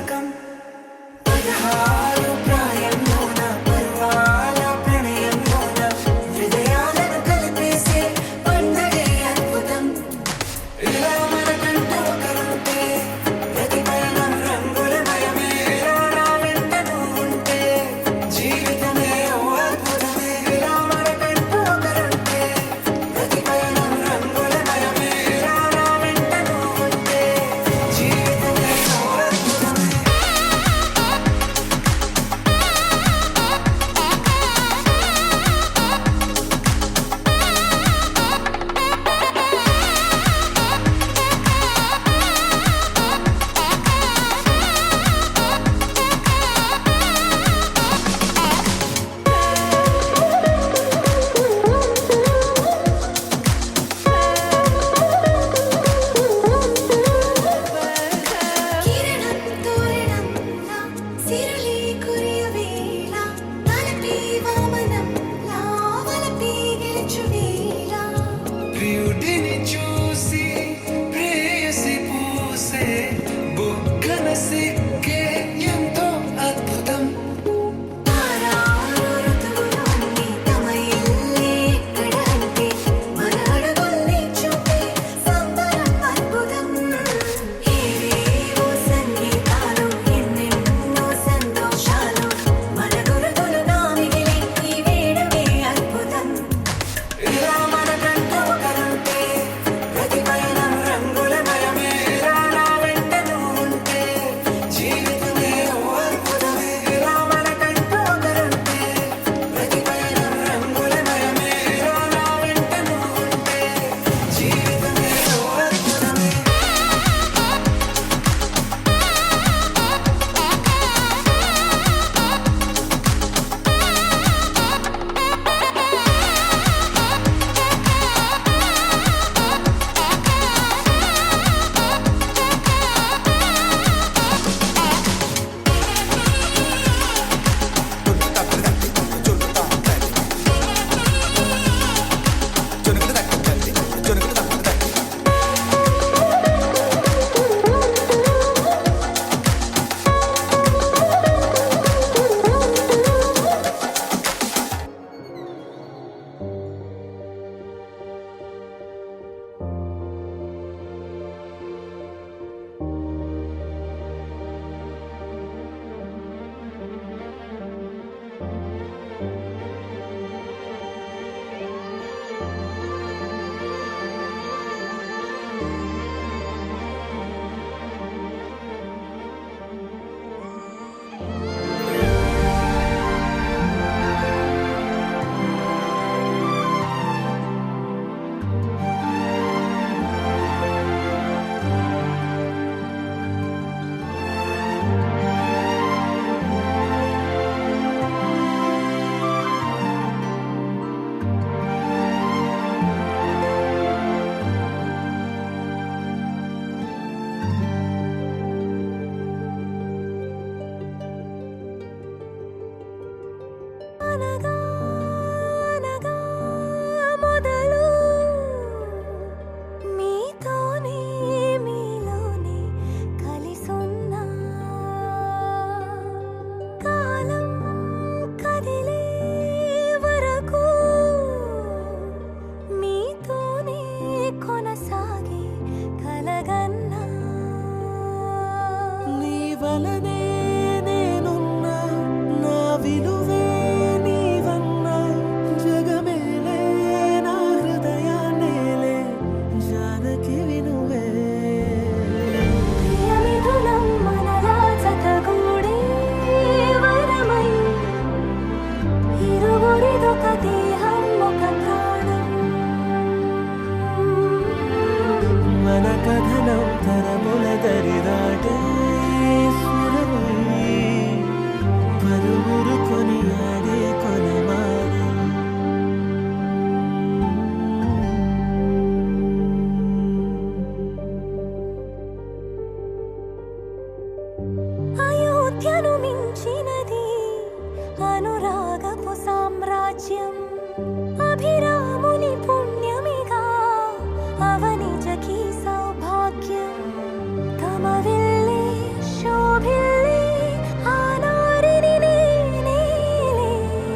అనగా అనగా మొదలు మీతోనే మీలోనే కలిసున్నా కాలం కదిలే వరకు మీతోనే కొనసాగి కలగన్నా నీ వలనే నేనున్నా నా విలువే నీవన్నా జగమేలే నా హృదయాన్నేలే జానకి వినువే ప్రియమిథునం మనలా జతగూడే వరమై ఇరువురిదొక దేహం ఒక ప్రాణం మన కథనం తరముల దరిదాటే స్వరమై పలువురు కొనియాడే కొలమానం అయోధ్యను మించినది అనురాగపు సామ్రాజ్యం అభిరాముని పుణ్యమిగా అవనిజకి సౌభాగ్యం తమ వెళ్ళే శోభిల్లే ఆనారిని నేనేలే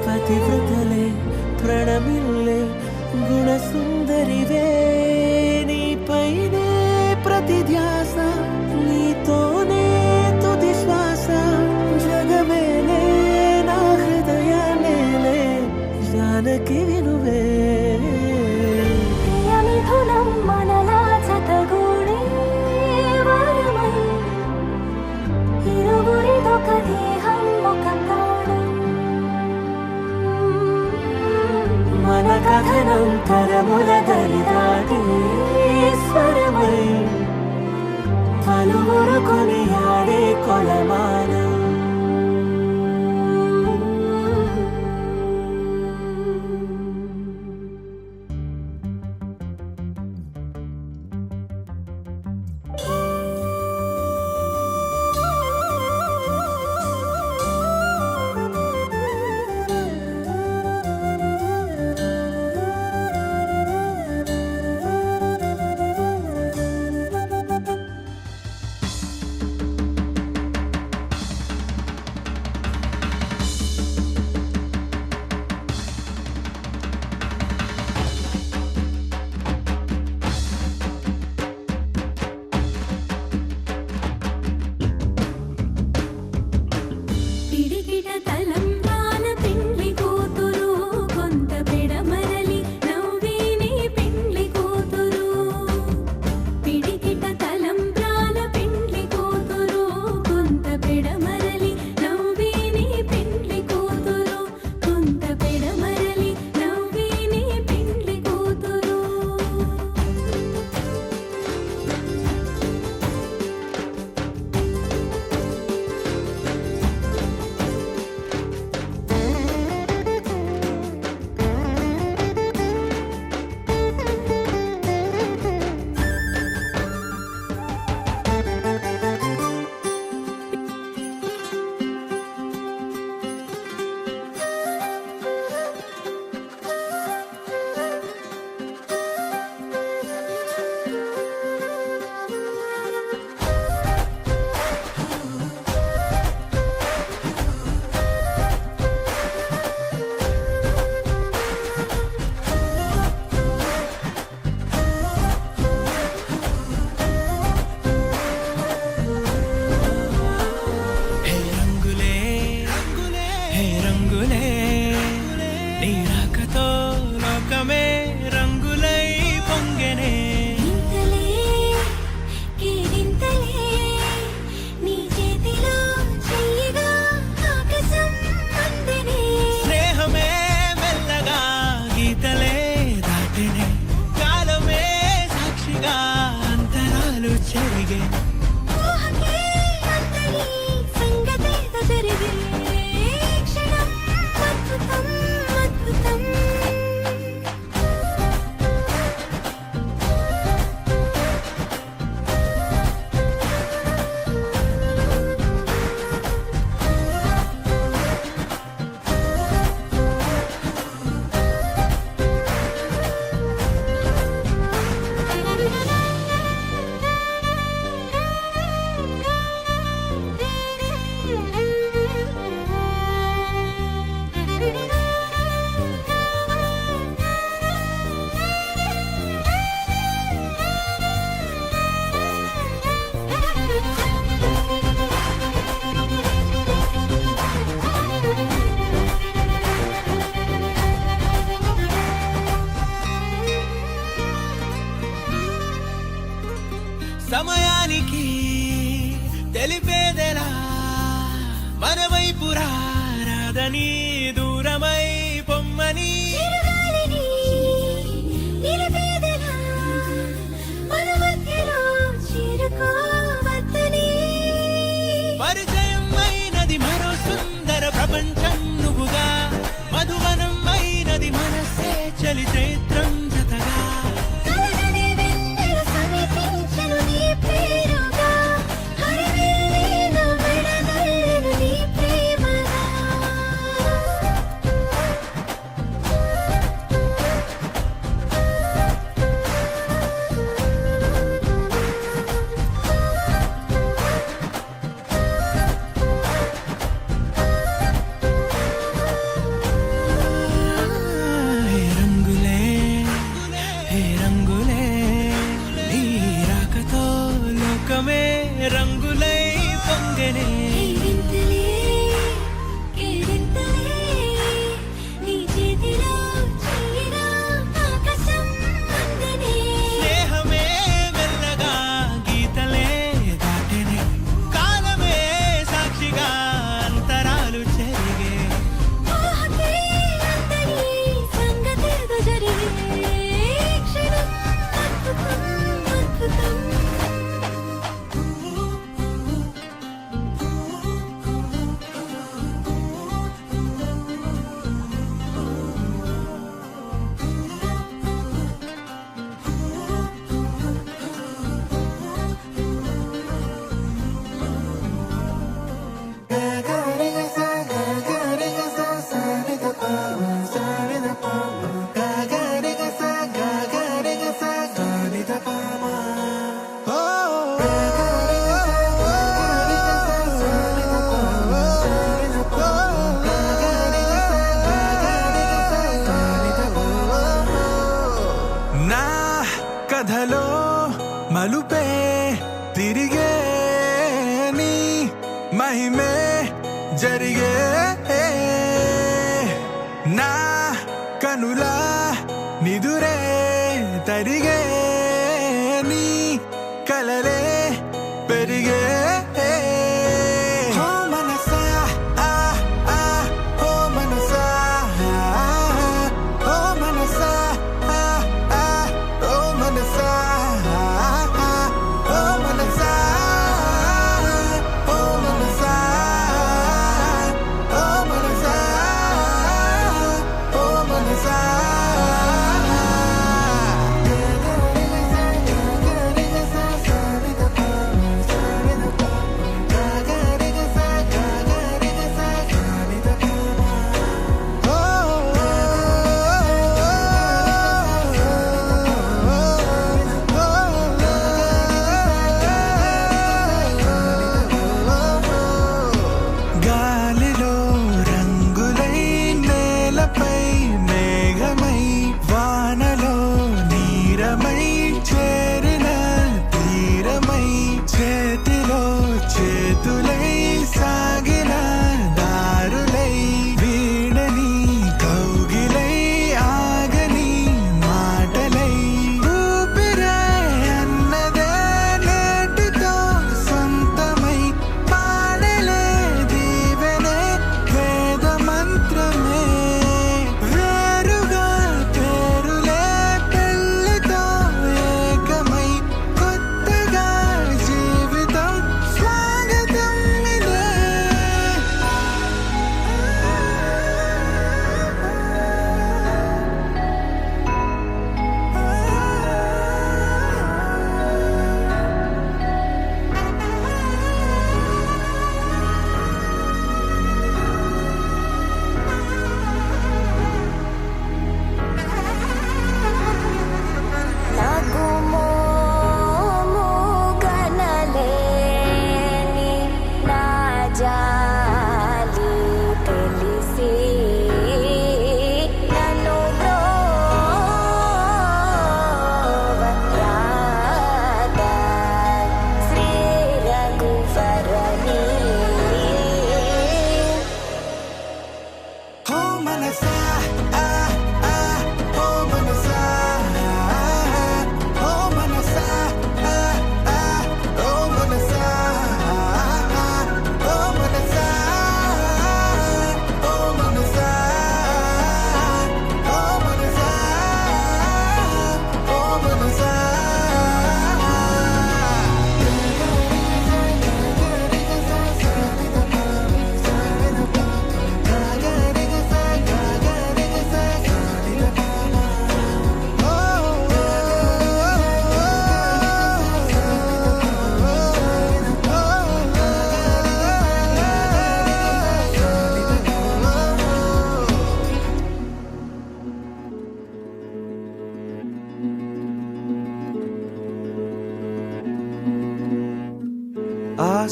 పతివ్రతలే ప్రణమిల్లే గుణసుందరివే నీపైనే ప్రతి ధ్యాస నీతోనే తుది శ్వాస జగమేలే నా హృదయాన్నేలే జానకి వినువే ప్రియమిథునం మనలా జతగూడే వరమై ఇరువురిదొక దేహం ఒక ప్రాణం మన కథనం తరముల దరిదాటే స్వరమై పలువురు కొనియాడే కొలమానం దూరమై పొమ్మని చిరుగాలిని నిలబెదలా మన మధ్యలో చేరుకోవద్దని పరిచయం అయినది మరో సుందర ప్రపంచం నువ్వుగా మధువనం అయినది మనసే చలి చైత్రం జతగా కలగని వెన్నెల సమీపించను నీ పేరుగా హరివిల్లేను మెడదల్లెను నీ ప్రేమగా హే రంగులే హే రంగులే నీ రాకతో లోకమే రంగులై పొంగనే కేరింతలే కేరింతలే నీ చేతిలో చెయ్యినా ఆకాశం అందనే స్నేహమే మెల్లగా గీతలే దాటెనే కాలమే సాక్షిగా అంతరాలు చెరిగే ఊహకే అందని సంగతేదో జరిగే క్షణం అద్భుతం అద్భుతం నా కథలో మలుపే తిరిగే నీ మహిమే జరిగే నా కనులా నిదురే తరిగే నీ కలలే పెరిగే ఓ మనసా ఆ ఆ ఓ మనసా ఓ మనసా ఆ ఆ ఓ మనసా ఓ మనసా ఓ మనసా ఓ మనసా ఓ మనసా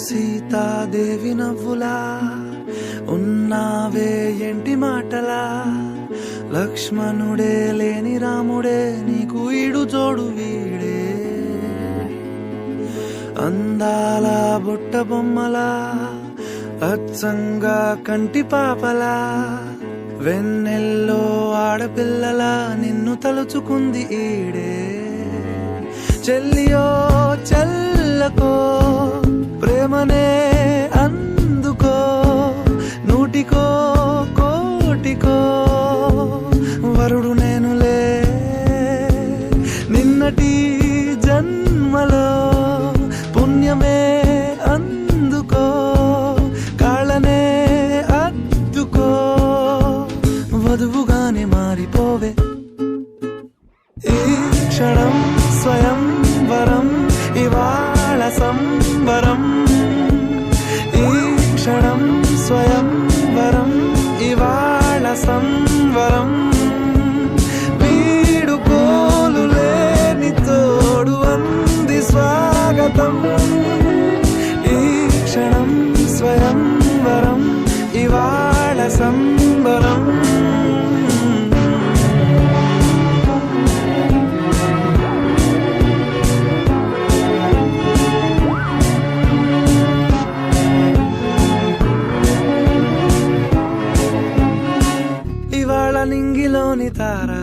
సీతాదేవి నవ్వులా ఉన్నావే ఎంటి మాటలా లక్ష్మణుడే లేని రాముడే నీకు ఈడు జోడు వీడే అందాల బుట్ట బొమ్మలా అచ్చంగా కంటి పాపలా వెన్నెల్లో ఆడపిల్లలా నిన్ను తలుచుకుంది ఈడే చెల్లియో చల్లకో ప్రేమనే అందుకో నూటికో కోటికో వరుడు నేనులే నిన్నటి జన్మలో పుణ్యమే అందుకో కాళ్ళనే అద్దుకో వధువుగానే మారిపోవే ఈ క్షణం స్వయం వరం ఇవాళ సంబరం ఈ క్షణం స్వయం వరం ఇవాళ సంవరం వీడుకోలు లేని తోడు అంది స్వాగతం ఈ క్షణం స్వయం వరం ఇవాళ సంబరం ఇవాళ నింగిలోని తారా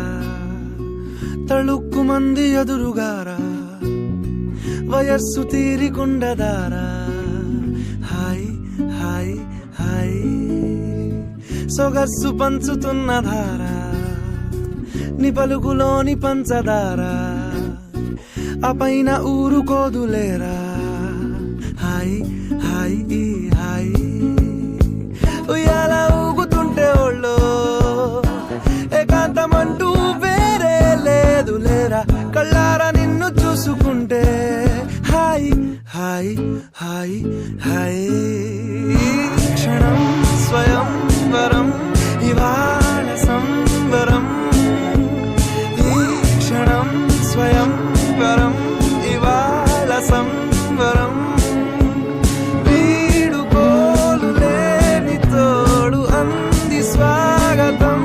తళుక్కు మంది ఎదురుగారా వయస్సు తీరికుండదారా హాయ్ హాయ్ హాయ్ సొగస్సు పంచుతున్న ధారా ని పలుకులోని పంచదారా ఆ పైన ఊరుకోదులేరా హాయ్ హాయ్ హాయ్ ఉయ్యాల ఊగుతుంటే ఒళ్ళో ఏకాంతమంటూ వేరే లేదు లేరా కళ్ళారా నిన్ను చూసుకుంటే హాయ్ హాయ్ హాయ్ హాయ్ క్షణం స్వయం వరం ఇవాళ సంబరం ఈ క్షణం స్వయం వరం ఇవాళ సంబరం వీడుకోలు లేని తోడు అంది స్వాగతం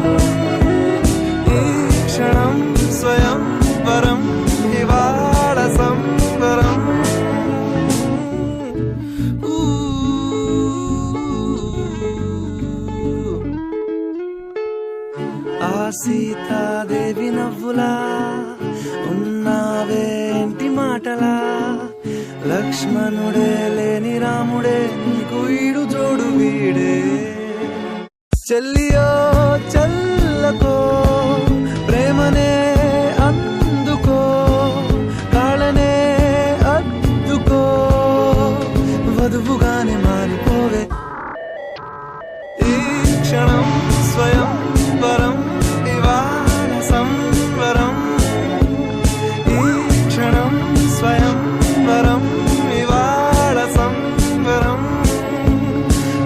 ఈ క్షణం స్వయం వరం ఇవాళ సంబరం ఆ సీతాదేవి నవ్వులా ఉన్నావేంటి మాటలా లక్ష్మణుడే లేని రాముడే నీకు ఈడు జోడు వీడే చెల్లియో చల్లకో ప్రేమనే అందుకో కాళ్ళనే అద్దుకో వధువుగానే మారిపోవే ఈ క్షణం స్వయం వరం ఇవాళ సంవరం ఈ క్షణం స్వయం వరం ఇవాళ సంవరం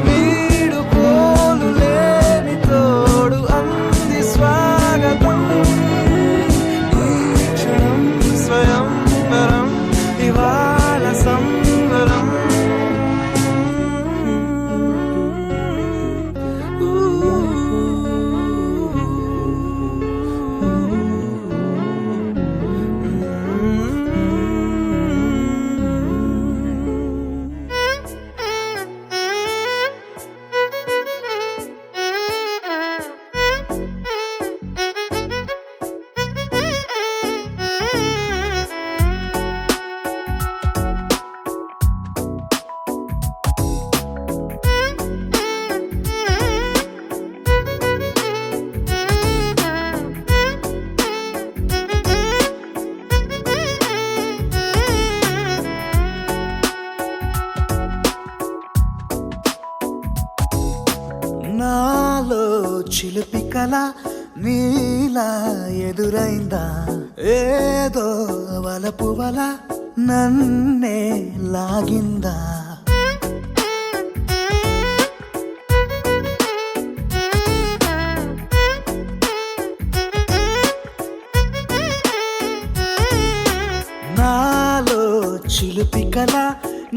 వీడుకోలు లేని తోడు అంది స్వాగతం ఈ క్షణం స్వయం వరం ఇవాళ సంవరం నాలో చిలిపి కల నీలా ఎదురైందా ఏదో వలపు వల నన్నే లాగిందా నాలో చిలిపి కల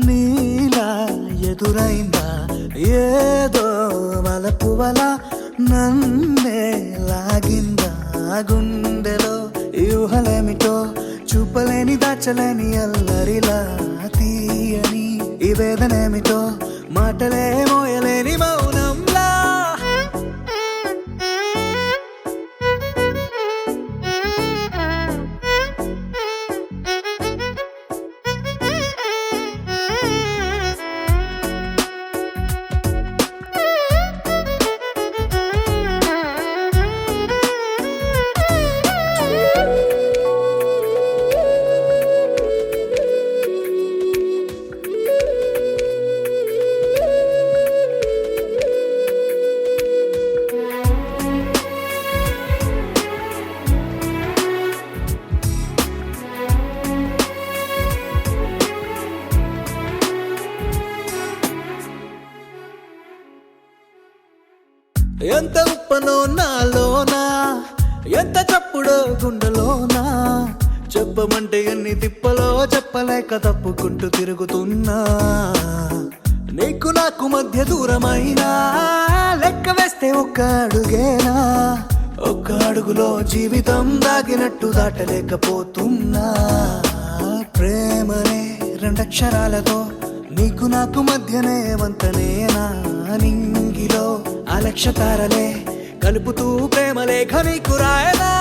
నీలా ఎదురైందా ఏదో వలపువల నన్నే లాగిందా గుండెలో ఊహలేమిటో చూపలేని దాచలేని అల్లరిలా తీయని ఈ వేదనేమిటో మాటలే మోయలేని మౌనంలా ఎంత ఉప్పనో నాలోనా ఎంత చప్పుడో గుండెలోనా చెప్పమంటే ఎన్ని తిప్పలో చెప్పలేక తప్పుకుంటూ తిరుగుతున్నా నీకు నాకు మధ్య దూరమైనా లెక్క వేస్తే ఒక్క అడుగేనా ఒక్క అడుగులో జీవితం దాగినట్టు దాటలేకపోతున్నా ప్రేమనే రెండక్షరాలతో నీకు నాకు మధ్యనే వంతనేనా నింగిలో అలక్షతారలే కలుపుతూ ప్రేమ లేఖ నీకు రాయనా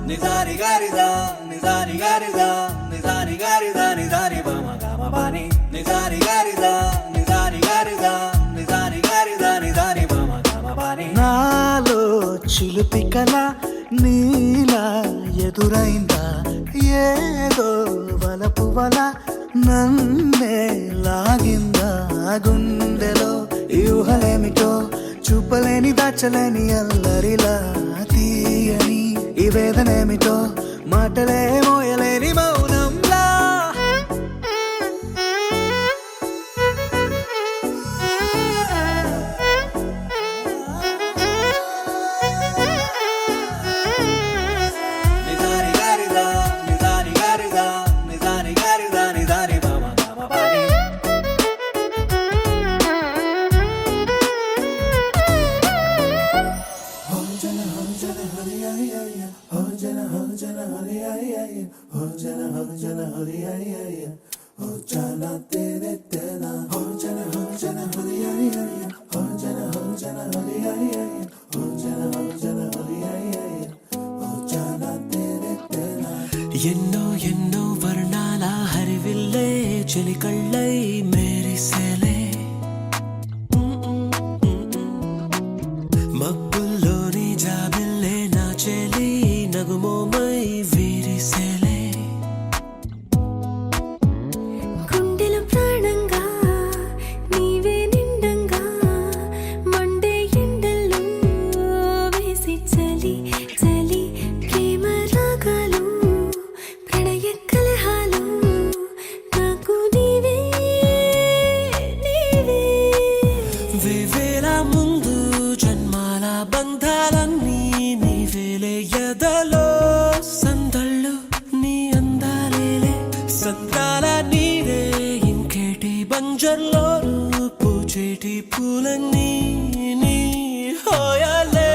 నిజారి గారిదా నిజారి గారిదా నిజారి గారిదా నిజారి బామ గామ బాని నిజారి గారిదా నిజారి గారిదా నిజారి గారిదా నిజారి బామ గామ బాని నాలో చిలుపి కల నీలా ఎదురైందా ఏదో వలపు వల నన్నే లాగిందా గుండెలో ఊహలేమిటో చూపలేని దాచలేని అల్లరిలా తీయని ఈ వేదనేమిటో మాటలే మోయలేని మౌనంలా నిజారి గారిదా నిజారి గారిదా నిజారి గారిదా నిజారి బామ గామ బాని ఎన్నో ఎన్నో వర్ణాల హరివిల్లే చెలికళ్ళై మేరిసేలే మబ్బుల్లోని జాబిల్లే నా చెలి నగుమోమై వీరిసేలే గుండెలో ప్రాణంగా నీవే నిండంగా మండే ఎండల్లో వేసి చలి చలి ప్రేమ రాగాలు ప్రణయ కలహాలు నాకు నీవే నీవే వేవేల ముందు జన్మాల బంధాలన్నీ నీవేలే ఎదలో సందళ్ళు నీ అందాలేలే సంతాల నీరే ఇంకేటి బంజర్లో పూచేటి పూలన్నీ నీ హోయాలే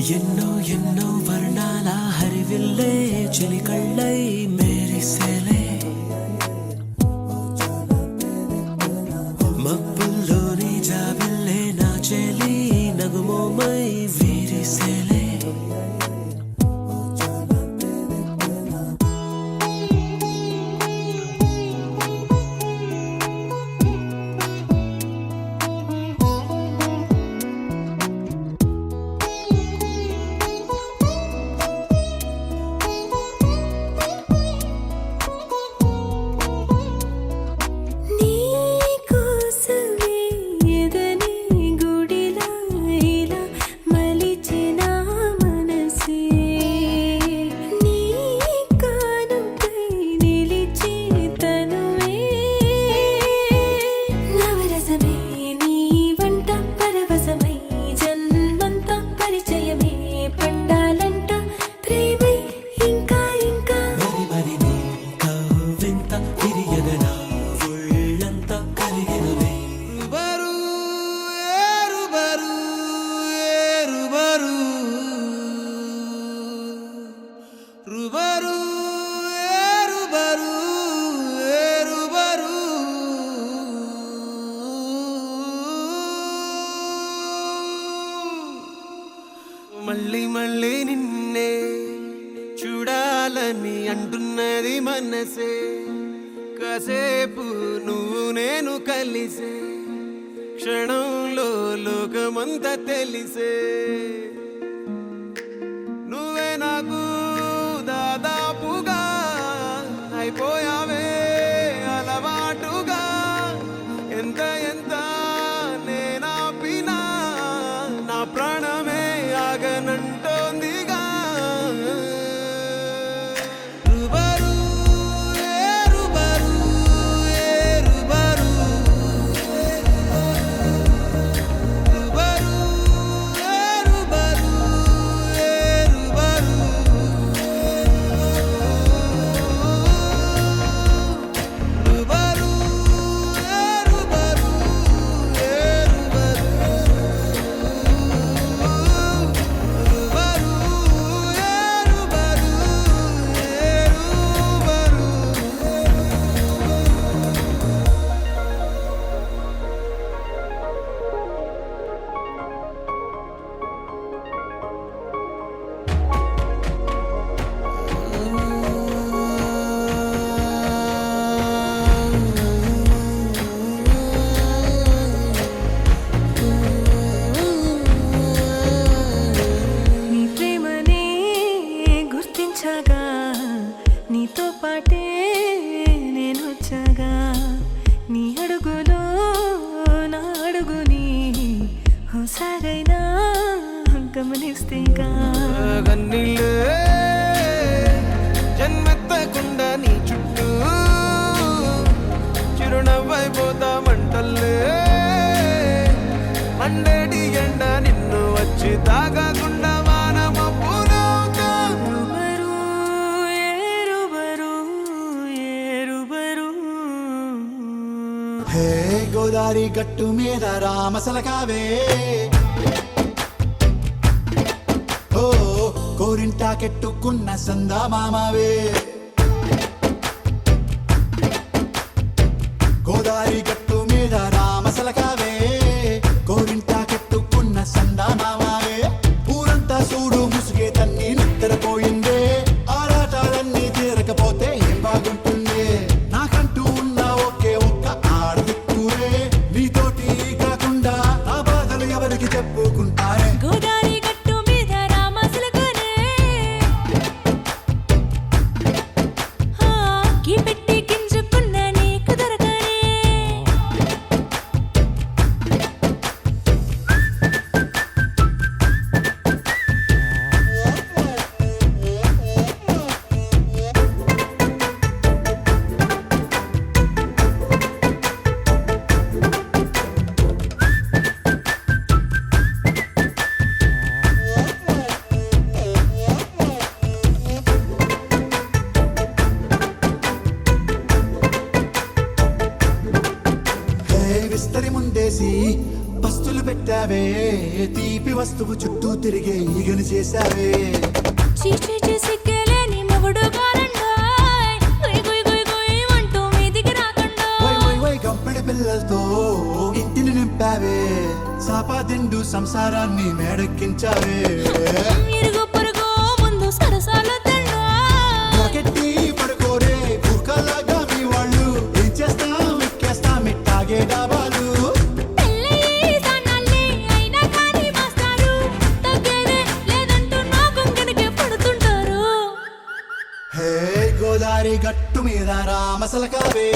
ఎన్నో ఎన్నో వర్ణాల హరివిల్లే చెలికళ్ళై మేరిసేలే మబ్బుల్లోని జాబిల్లే నా చెలి నగుమోమై వీరిసేలే అంటున్నది మనసే కాసేపు నువ్వు నేను కలిసే క్షణంలో లోకమంతా తెలిసే నువ్వే నాకు దాదాపుగా అయిపోయావే అలవాటుగా ఎంత ఎంత నేనాపినా నా ప్రాణమే ఆగనంటోందిగా రుబరు ఏ రుబరు ఏ రుబరు రుబరు ఏ రుబరు ఏ రుబరు రుబరు ఏ రుబరు ఏ రుబరు నీ ప్రేమనే గుర్తించగా నీతో పాటే నేను వచ్చాగా నీ అడుగులో నా అడుగుని హుసారైనా గమనిస్తేగా గన్నీళ్ళే జన్మెత్తకుండా నీ చుట్టూ చిరునవ్వైపోతా మంటల్లే మండేటి ఎండ నిన్ను వచ్చి తాగకుండా వానమబ్బునవుతా రుబరు ఏ రుబరు ఏ రుబరు హే గోదారి గట్టు మీద రామసలకావే ఓ కోరింటాకెట్టుకున్న సందా మామావే గోదారి గట్టు మీద రామసలకావే కోరింటాకెట్టుకున్న సందా మామావే ఊరంతా చూడు ముసుగే తన్ని నిద్రపోయిందే ఆరాటాలన్నీ తీరకపోతే ఏం బాగుంటుంది నాకంటూ ఉన్న ఒకే ఒక్క ఆడదిక్కువే నీతోటి కాకుండా నా బాధలు ఎవరికి చెప్పుకుంటారే గోదారి గట్టు మీద రామసలకనే గీ పెట్టి గింజుకున్న నీకు దొరకనే హే విస్తరి ముందేసి పస్తులు పెట్టావే తీపి వస్తువు చుట్టూ తిరిగే ఈగను చేశావే చీచీ సిగ్గలేని మొగుడు కారండాయ్ గుయ్ గుయ్ గుయ్ గుయ్ అంటూ మీదికి రాకుండా వై వై వై గంపెడి పిల్లలతో ఇంటిని నింపావే సాపాదిండు సంసారాన్ని మేడెక్కించావే ఇరుగు పొరుగు ముందు సరసాల తండా రాకెట్టి పడుకోరే భూకలాగా మీ వాళ్ళు ఏం చేస్తాం ఎక్కేస్తాం ఇట్టాగే డాబాలు పెళ్ళయి సన్నాల్ని అయినా కానీ మాస్తారు తగ్గేదే లేదంటూ నా కొంగనికే పడుతుంటారు హే గోదారి గట్టు మీద రామసలకావే